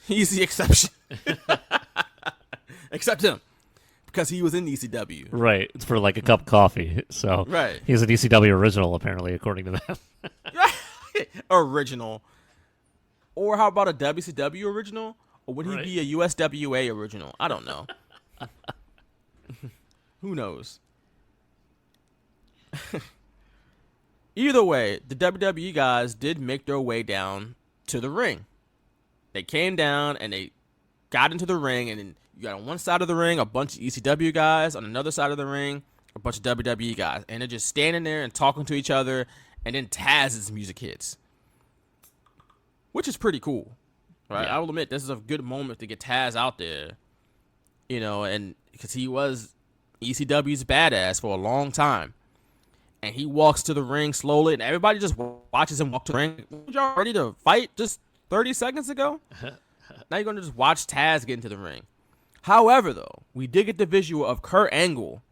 A: He's the exception. Except him. Because he was in ECW.
C: Right. It's for like a cup of coffee. So
A: Right.
C: he's an ECW original, apparently, according to them.
A: Original. Or how about a WCW original? Or would he
C: Right.
A: be a USWA original? I don't know. Who knows? Either way, the WWE guys did make their way down to the ring. They came down and they got into the ring, and then you got on one side of the ring a bunch of ECW guys, on another side of the ring a bunch of WWE guys, and they're just standing there and talking to each other, and then Taz's music hits, which is pretty cool, right?
C: Yeah.
A: I will admit this is a good moment to get Taz out there, you know, and because he was ECW's badass for a long time. And he walks to the ring slowly, and everybody just watches him walk to the ring. Was y'all ready to fight just 30 seconds ago? Now you're going to just watch Taz get into the ring. However, though, we did get the visual of Kurt Angle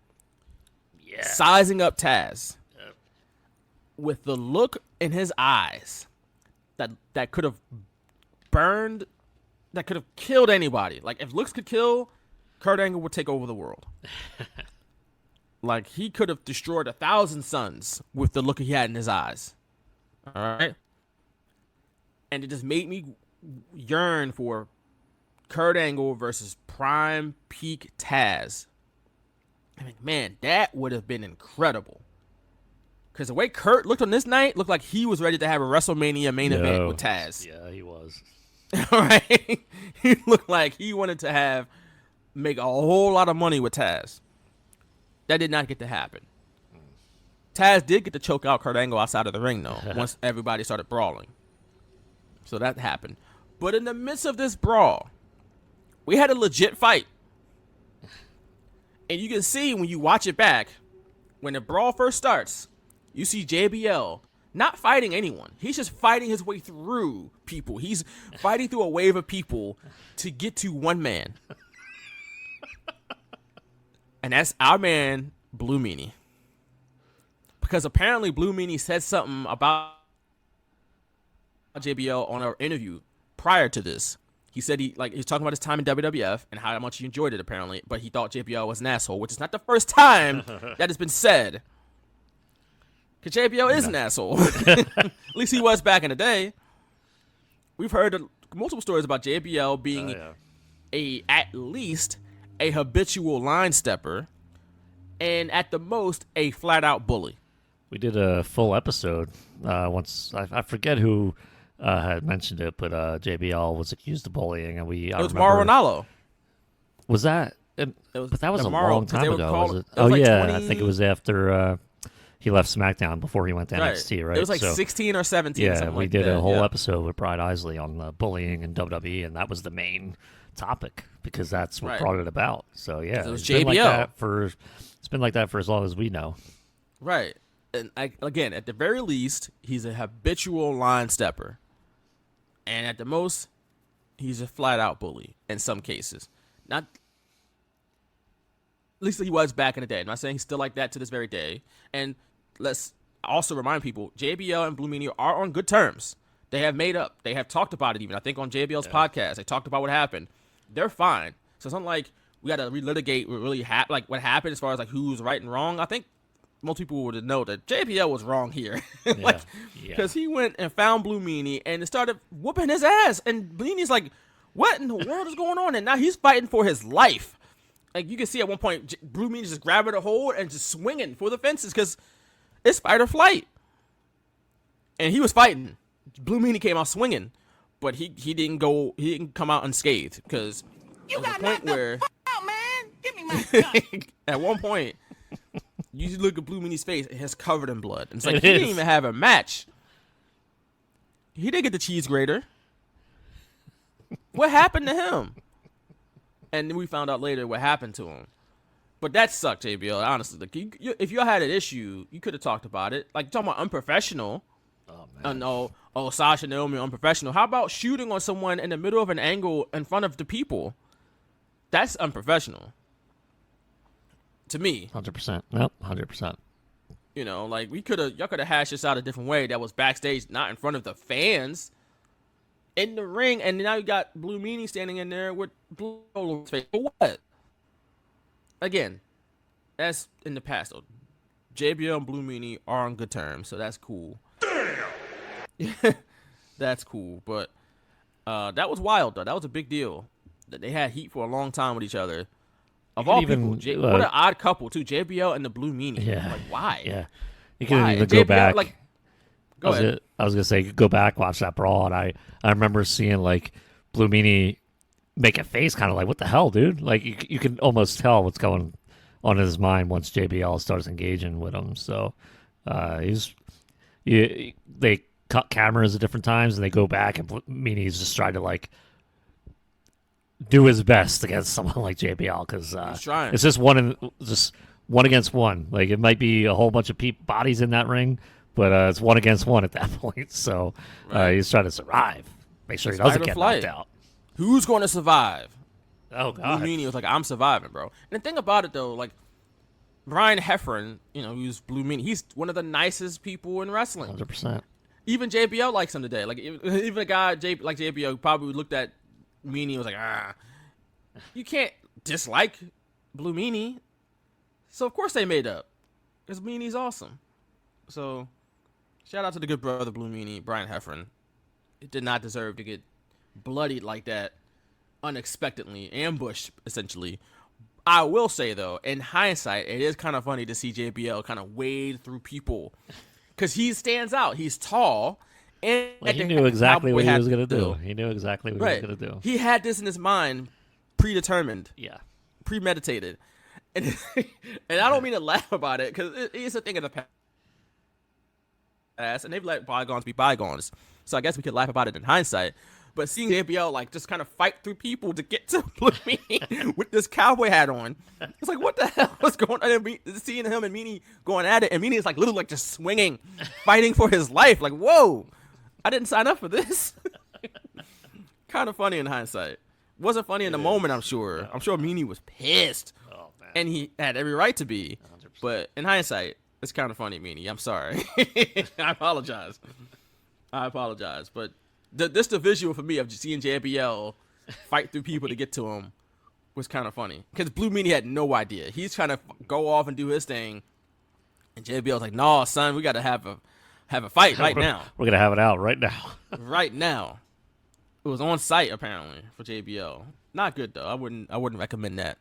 A: sizing up Taz with the look in his eyes that could have burned, that could have killed anybody. Like, if looks could kill, Kurt Angle would take over the world. Like, he could have destroyed 1,000 suns with the look he had in his eyes. All right? And it just made me yearn for Kurt Angle versus prime peak Taz. I mean, man, that would have been incredible. Because the way Kurt looked on this night looked like he was ready to have a WrestleMania main event with Taz.
C: Yeah, he was.
A: All right? He looked like he wanted to make a whole lot of money with Taz. That did not get to happen. Taz did get to choke out Kurt Angle outside of the ring, though, once everybody started brawling. So that happened. But in the midst of this brawl, we had a legit fight. And you can see when you watch it back, when the brawl first starts, you see JBL not fighting anyone. He's just fighting his way through people. He's fighting through a wave of people to get to one man. And that's our man, Blue Meanie. Because apparently Blue Meanie said something about JBL on our interview prior to this. He said he was talking about his time in WWF and how much he enjoyed it, apparently, but he thought JBL was an asshole, which is not the first time that has been said. Because JBL is an asshole. At least he was back in the day. We've heard multiple stories about JBL being at least a habitual line stepper, and at the most, a flat-out bully.
C: We did a full episode once. I forget who had mentioned it, but JBL was accused of bullying, and
A: It was Mauro Ranallo.
C: Was that?
A: It was
C: But that was a
A: Mauro,
C: long
A: 'cause
C: time
A: they
C: ago.
A: were
C: Was
A: called-
C: it?
A: it was like
C: Yeah,
A: 20
C: I think it was after he left SmackDown before he went to NXT, right?
A: It was like
C: So,
A: 16 or 17.
C: yeah,
A: something
C: we
A: like
C: did
A: that.
C: a whole
A: Yeah.
C: episode with Bride Isley on bullying in WWE, and that was the main topic because that's what
A: Right.
C: brought it about. So yeah,
A: It was
C: it's been like
A: JBL.
C: it's been like that for as long as we know.
A: Right. And again, at the very least, he's a habitual line stepper. And at the most, he's a flat-out bully in some cases. Not, at least he was back in the day. I'm not saying he's still like that to this very day. And let's also remind people, JBL and Blue Meanie are on good terms. They have made up. They have talked about it even. I think on JBL's podcast, they talked about what happened. They're fine. So it's not like we got to relitigate what happened as far as like who's right and wrong. I think most people would know that JBL was wrong here. Because he went and found Blue Meanie and started whooping his ass. And Blue Meanie's like, what in the world is going on? And now he's fighting for his life. Like, you can see at one point, Blue Meanie just grabbing a hold and just swinging for the fences because it's fight or flight. And he was fighting. Blue Meanie came out swinging. But he didn't come out unscathed because
E: You
A: there was
E: got
A: a point
E: knocked
A: where
E: out, man. Give me my gun.
A: at one point, you look at Blue Meanie's face, it has covered in blood. And it's like,
C: It
A: he
C: is.
A: didn't even have a match. He didn't get the cheese grater. What happened to him? And then we found out later what happened to him. But that sucked, JBL, honestly. Like, if y'all had an issue, you could have talked about it. Like, talking about unprofessional.
C: Oh man.
A: No, Sasha Naomi unprofessional. How about shooting on someone in the middle of an angle in front of the people? That's unprofessional. To me.
C: 100%. Nope. 100%.
A: You know, like y'all could have hashed this out a different way. That was backstage, not in front of the fans. In the ring, and now you got Blue Meanie standing in there with blue all over his face. For what? Again, that's in the past though. JBL and Blue Meanie are on good terms, so that's cool. Damn. That's cool, but that was wild though. That was a big deal. That they had heat for a long time with each other. Of all people, what an odd couple too. JBL and the Blue Meanie.
C: Yeah.
A: Like why?
C: Yeah. You can
A: Why?
C: even
A: JBL,
C: go back.
A: Like, go ahead.
C: I was gonna say, go back, watch that brawl, and I remember seeing like Blue Meanie make a face, kind of like, "What the hell, dude?" Like you can almost tell what's going on in his mind once JBL starts engaging with him. So they cut cameras at different times, and they go back, and Meanie's just trying to like do his best against someone like JBL because it's just one against one. Like it might be a whole bunch of bodies in that ring. But it's 1 against 1 at that point, so he's trying to survive. Make sure he doesn't get knocked out.
A: Who's going to survive?
C: Oh, God.
A: Blue Meanie was like, I'm surviving, bro. And the thing about it, though, like, Brian Heffron, you know, who's Blue Meanie, he's one of the nicest people in wrestling.
C: 100%.
A: Even JBL likes him today. Like, even a guy like JBL who probably looked at Meanie and was like, you can't dislike Blue Meanie. So, of course, they made up. Because Meanie's awesome. So... shout out to the good brother Blue Meanie, Brian Heffron. It did not deserve to get bloodied like that, unexpectedly, ambushed, essentially. I will say, though, in hindsight, it is kind of funny to see JBL kind of wade through people. Because he stands out. He's tall. And
C: he knew exactly what he was going to do. He knew exactly what he was going to do.
A: He had this in his mind, predetermined.
C: Yeah.
A: Premeditated. And I don't mean to laugh about it, because it's a thing of the past. And they've let bygones be bygones. So I guess we could laugh about it in hindsight. But seeing JBL like just kind of fight through people to get to Blue Meanie with this cowboy hat on, it's like, what the hell is going on? And seeing him and Meanie going at it, and Meanie is like literally like just swinging, fighting for his life. Like, whoa, I didn't sign up for this. Kind of funny in hindsight. Wasn't funny in the moment, I'm sure. I'm sure Meanie was pissed. Oh, man. And he had every right to be. 100%. But in hindsight, it's kind of funny, Meanie. I'm sorry. I apologize. But the visual for me of just seeing JBL fight through people to get to him was kind of funny. Because Blue Meanie had no idea. He's trying to go off and do his thing. And JBL's like, no, son, we got to have a fight right now.
C: We're going to have it out right now.
A: Right now. It was on site, apparently, for JBL. Not good, though. I wouldn't recommend that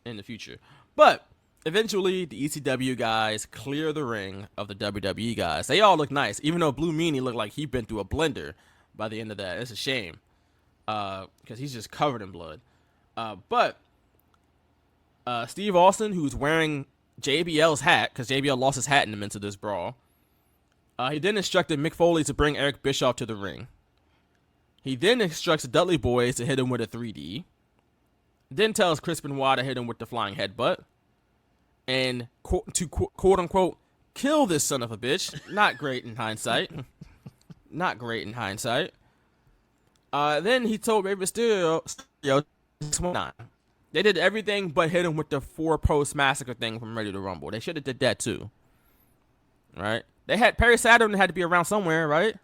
A: in the future. But eventually, the ECW guys clear the ring of the WWE guys. They all look nice, even though Blue Meanie looked like he'd been through a blender by the end of that. It's a shame because he's just covered in blood. But Steve Austin, who's wearing JBL's hat, because JBL lost his hat in the midst of this brawl, he then instructed Mick Foley to bring Eric Bischoff to the ring. He then instructs the Dudley Boys to hit him with a 3D. Then tells Chris Benoit to hit him with the flying headbutt. And to quote unquote kill this son of a bitch. Not great in hindsight. Not great in hindsight. Then he told Rey Mysterio, they did everything but hit him with the 4-post massacre thing from Ready to Rumble. They should have did that too. Right? They had Perry Saturn had to be around somewhere, right?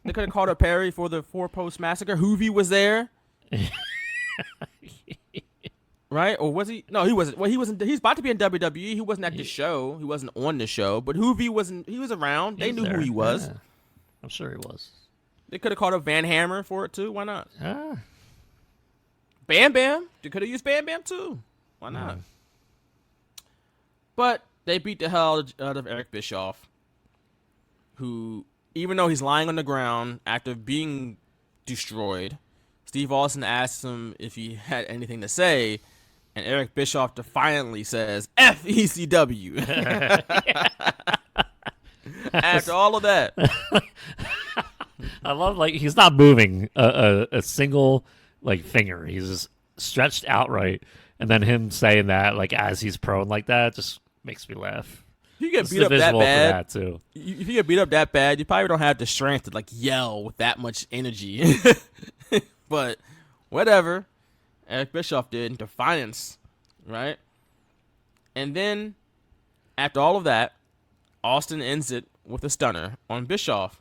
A: They could have called up Perry for the 4-post massacre. Hoovy was there. Right? Or was he? No, he wasn't. Well, he wasn't. He's about to be in WWE. He wasn't at the show. He wasn't on the show. But Hoovy wasn't. He was around. They knew who he was.
C: Yeah. I'm sure he was.
A: They could have called up Van Hammer for it too. Why not? Bam Bam. They could have used Bam Bam too. Why not? But they beat the hell out of Eric Bischoff, who, even though he's lying on the ground after being destroyed, Steve Austin asked him if he had anything to say. And Eric Bischoff defiantly says, F ECW. After all of that.
C: I love, like, he's not moving a single, like, finger. He's just stretched outright. And then him saying that, like, as he's prone like that, just makes me laugh.
A: you get
C: It's
A: beat
C: the
A: up that
C: visual for
A: bad,
C: that, too.
A: if you get beat up that bad, you probably don't have the strength to like yell with that much energy. But whatever, Eric Bischoff did in defiance, right? And then after all of that, Austin ends it with a stunner on Bischoff.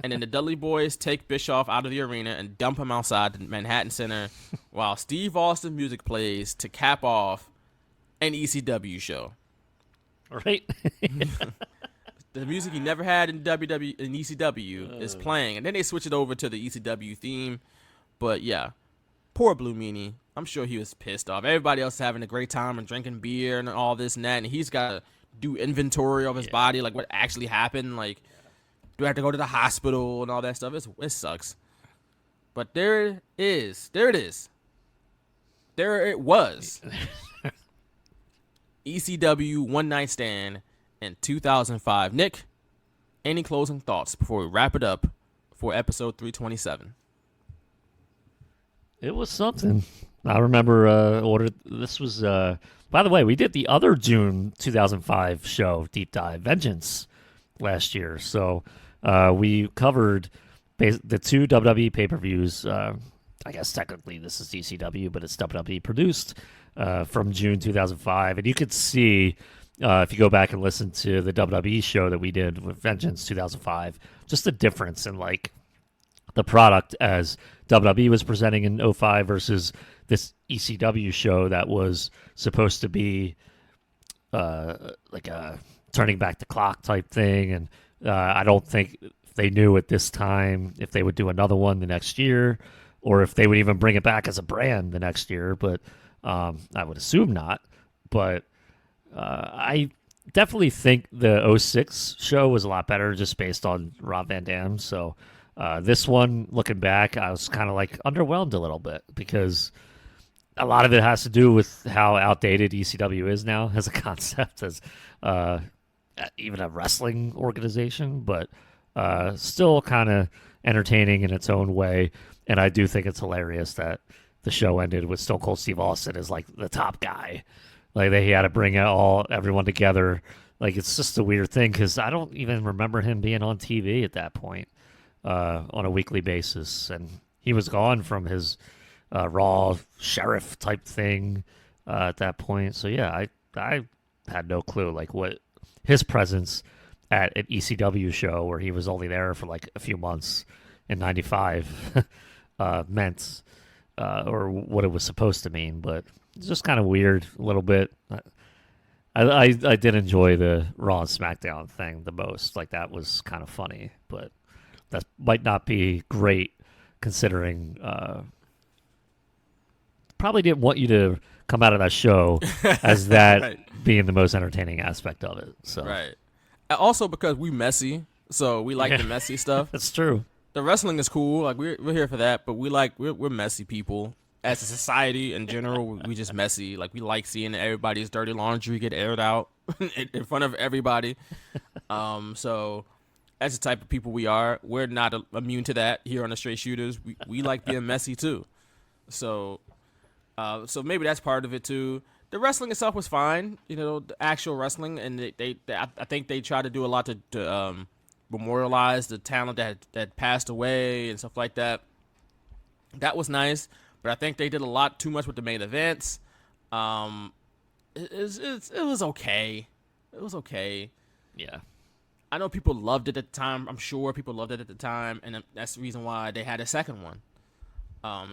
A: And then the Dudley Boys take Bischoff out of the arena and dump him outside the Manhattan Center while Steve Austin music plays to cap off an ECW show.
C: Right?
A: The music he never had in ECW is playing. And then they switch it over to the ECW theme. But yeah, poor Blue Meanie. I'm sure he was pissed off. Everybody else is having a great time and drinking beer and all this and that. And he's got to do inventory of his body, like what actually happened. Like, do I have to go to the hospital and all that stuff? It sucks. But there it is. There it was. ECW One Night Stand in 2005. Nick, any closing thoughts before we wrap it up for episode 327?
C: It was something. I remember this was, by the way, we did the other June 2005 show, Deep Dive Vengeance, last year. So we covered the two WWE pay-per-views. I guess technically this is ECW, but it's WWE produced from June 2005. And you could see, if you go back and listen to the WWE show that we did with Vengeance 2005, just the difference in like the product as WWE was presenting in 05 versus this ECW show that was supposed to be like a turning back the clock type thing. And I don't think they knew at this time if they would do another one the next year or if they would even bring it back as a brand the next year. But I would assume not. But I definitely think the 06 show was a lot better just based on Rob Van Dam. So this one, looking back, I was kind of like underwhelmed a little bit because a lot of it has to do with how outdated ECW is now as a concept, as even a wrestling organization, but still kind of entertaining in its own way. And I do think it's hilarious that the show ended with Stone Cold Steve Austin as like the top guy. Like he had to bring everyone together. Like it's just a weird thing because I don't even remember him being on TV at that point on a weekly basis, and he was gone from his Raw sheriff type thing at that point. So yeah, I had no clue like what his presence at an ECW show where he was only there for like a few months in '95 meant or what it was supposed to mean. But it's just kind of weird a little bit. I did enjoy the Raw and SmackDown thing the most. Like that was kind of funny, but that might not be great considering probably didn't want you to come out of that show as that
A: Right.
C: being the most entertaining aspect of it. So
A: Right. Also because we messy, so we like the messy stuff.
C: that's true.
A: The wrestling is cool, like we're here for that, but we're messy people. As a society in general, we just messy. Like we like seeing everybody's dirty laundry get aired out in front of everybody. So as the type of people we are, we're not immune to that here on the Straight Shooters. We like being messy too. So maybe that's part of it too. The wrestling itself was fine, the actual wrestling, and I think they try to do a lot to memorialize the talent that passed away and stuff like that. That was nice, but I think they did a lot too much with the main events. It was okay. It was okay.
C: Yeah.
A: I know people loved it at the time. I'm sure people loved it at the time, and that's the reason why they had a second one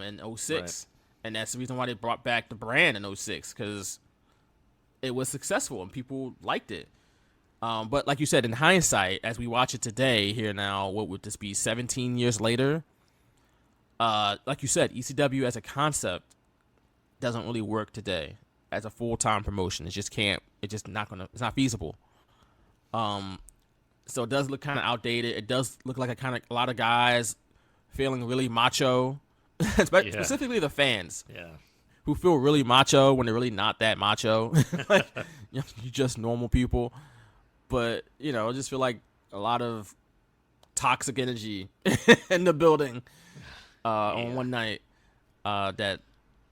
A: in 06. Right. And that's the reason why they brought back the brand in 06, because it was successful and people liked it. But like you said, in hindsight, as we watch it today, here now, what would this be, 17 years later? Like you said, ECW as a concept doesn't really work today as a full-time promotion. It's not feasible. So it does look kind of outdated. It does look like a lot of guys feeling really macho, specifically the fans.
C: Yeah.
A: Who feel really macho when they're really not that macho. Like, you're just normal people. But, I just feel like a lot of toxic energy in the building on one night. That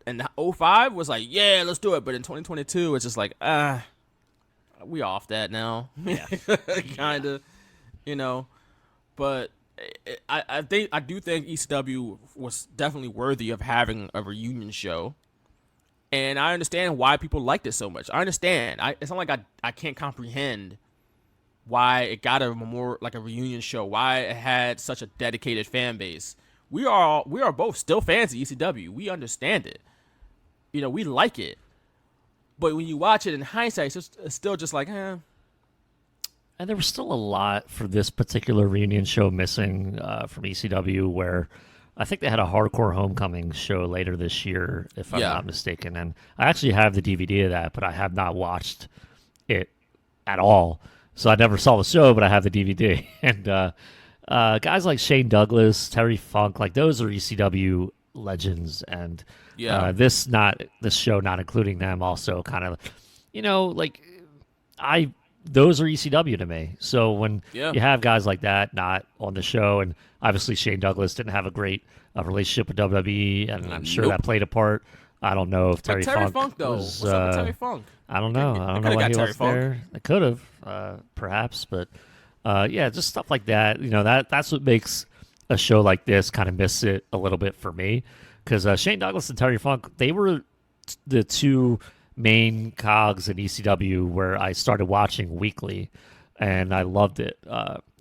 A: and 05 was like, yeah, let's do it. But in 2022, it's just like, we off that now.
C: Yeah.
A: Kind of, you know. But I do think ECW was definitely worthy of having a reunion show. And I understand why people liked it so much. I understand. It's not like I can't comprehend why it got a more like a reunion show, why it had such a dedicated fan base. We are both still fans of ECW. We understand it. You know, we like it. But when you watch it in hindsight, it's still just like, eh.
C: And there was still a lot for this particular reunion show missing from ECW, where I think they had a Hardcore Homecoming show later this year, if I'm not mistaken. And I actually have the DVD of that, but I have not watched it at all. So I never saw the show, but I have the DVD. And guys like Shane Douglas, Terry Funk, like those are ECW legends. And this show not including them also kind of, like those are ECW to me. So when you have guys like that not on the show, and obviously Shane Douglas didn't have a great relationship with WWE, and I'm sure that played a part. I don't know if Terry Funk
A: though.
C: was,
A: What's up with Terry Funk?
C: I don't know. I don't know why he was there. It could have, perhaps, but just stuff like that. That's what makes a show like this kind of miss it a little bit for me, because Shane Douglas and Terry Funk, they were the two main cogs in ECW where I started watching weekly, and I loved it.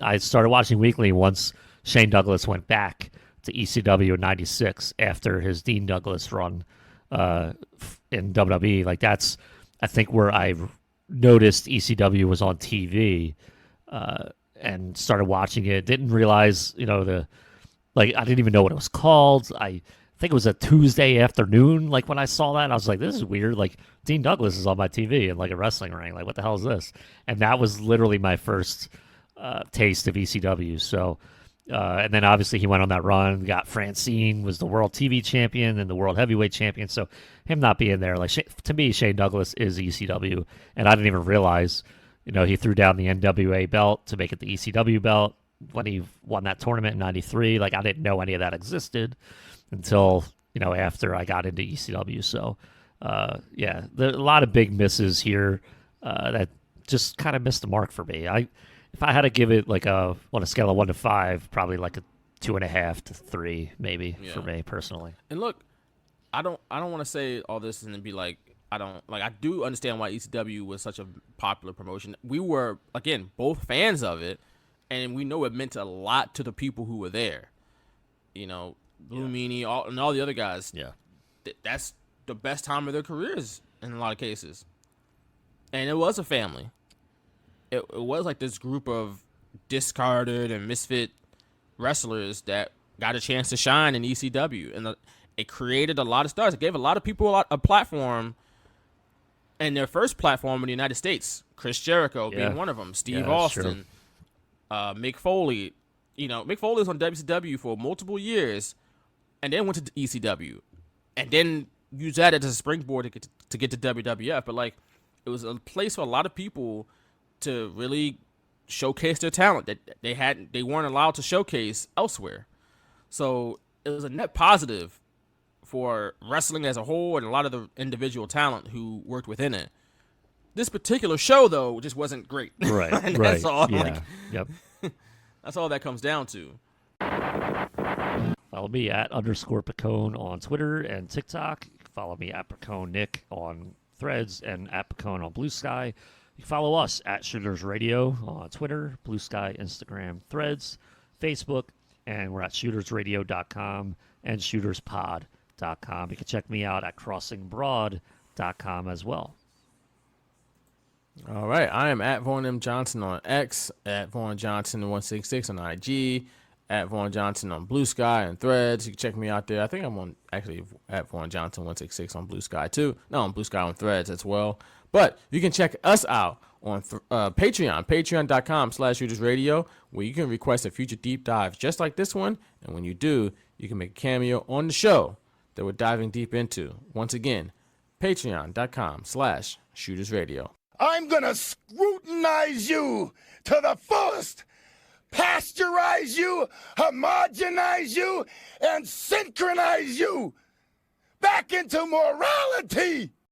C: I started watching weekly once Shane Douglas went back to ECW in '96 after his Dean Douglas run in WWE. Like that's, I think, where I noticed ECW was on TV and started watching it. Didn't realize, I didn't even know what it was called. I think it was a Tuesday afternoon, like when I saw that, I was like, this is weird. Like Dean Douglas is on my TV in like a wrestling ring. Like, what the hell is this? And that was literally my first taste of ECW. So, and then obviously he went on that run, got Francine, was the world TV champion and the world heavyweight champion. So him not being there, like to me, Shane Douglas is ECW. And I didn't even realize, he threw down the NWA belt to make it the ECW belt when he won that tournament in '93. Like I didn't know any of that existed until, after I got into ECW. So, there are a lot of big misses here that just kind of missed the mark for me. If I had to give it like on a scale of 1 to 5, probably like a 2.5 to 3, maybe for me personally.
A: And look, I don't want to say all this and then be like, I do understand why ECW was such a popular promotion. We were, again, both fans of it, and we know it meant a lot to the people who were there. Blue Meanie, and all the other guys. Yeah, that's the best time of their careers in a lot of cases. And it was a family. It was like this group of discarded and misfit wrestlers that got a chance to shine in ECW, and it created a lot of stars. It gave a lot of people a platform, and their first platform in the United States. Chris Jericho being one of them. Steve Austin, Mick Foley. Mick Foley was on WCW for multiple years, and then went to ECW, and then used that as a springboard to get to WWF. But like, it was a place for a lot of people to really showcase their talent that they weren't allowed to showcase elsewhere. So it was a net positive for wrestling as a whole and a lot of the individual talent who worked within it. This particular show, though, just wasn't great.
C: Right,
A: and
C: right.
A: That's all.
C: Yeah. Yep.
A: That's all that comes down to.
C: Follow me at _Piccone on Twitter and TikTok. You can follow me at Piccone Nick on Threads and at Piccone on Blue Sky. You can follow us at Shooters Radio on Twitter, Blue Sky, Instagram, Threads, Facebook, and we're at shootersradio.com and shooterspod.com. You can check me out at crossingbroad.com as well.
A: All right, I am at Vaughn M. Johnson on X, at Vaughn Johnson 166 on IG, at Vaughn Johnson on Blue Sky and Threads. You can check me out there. I think I'm at Vaughn Johnson 166 on Blue Sky too. No, on Blue Sky on Threads as well. But you can check us out on Patreon, patreon.com/shootersradio, where you can request a future deep dive just like this one. And when you do, you can make a cameo on the show that we're diving deep into. Once again, patreon.com/shootersradio.
D: I'm gonna scrutinize you to the fullest, pasteurize you, homogenize you, and synchronize you back into morality.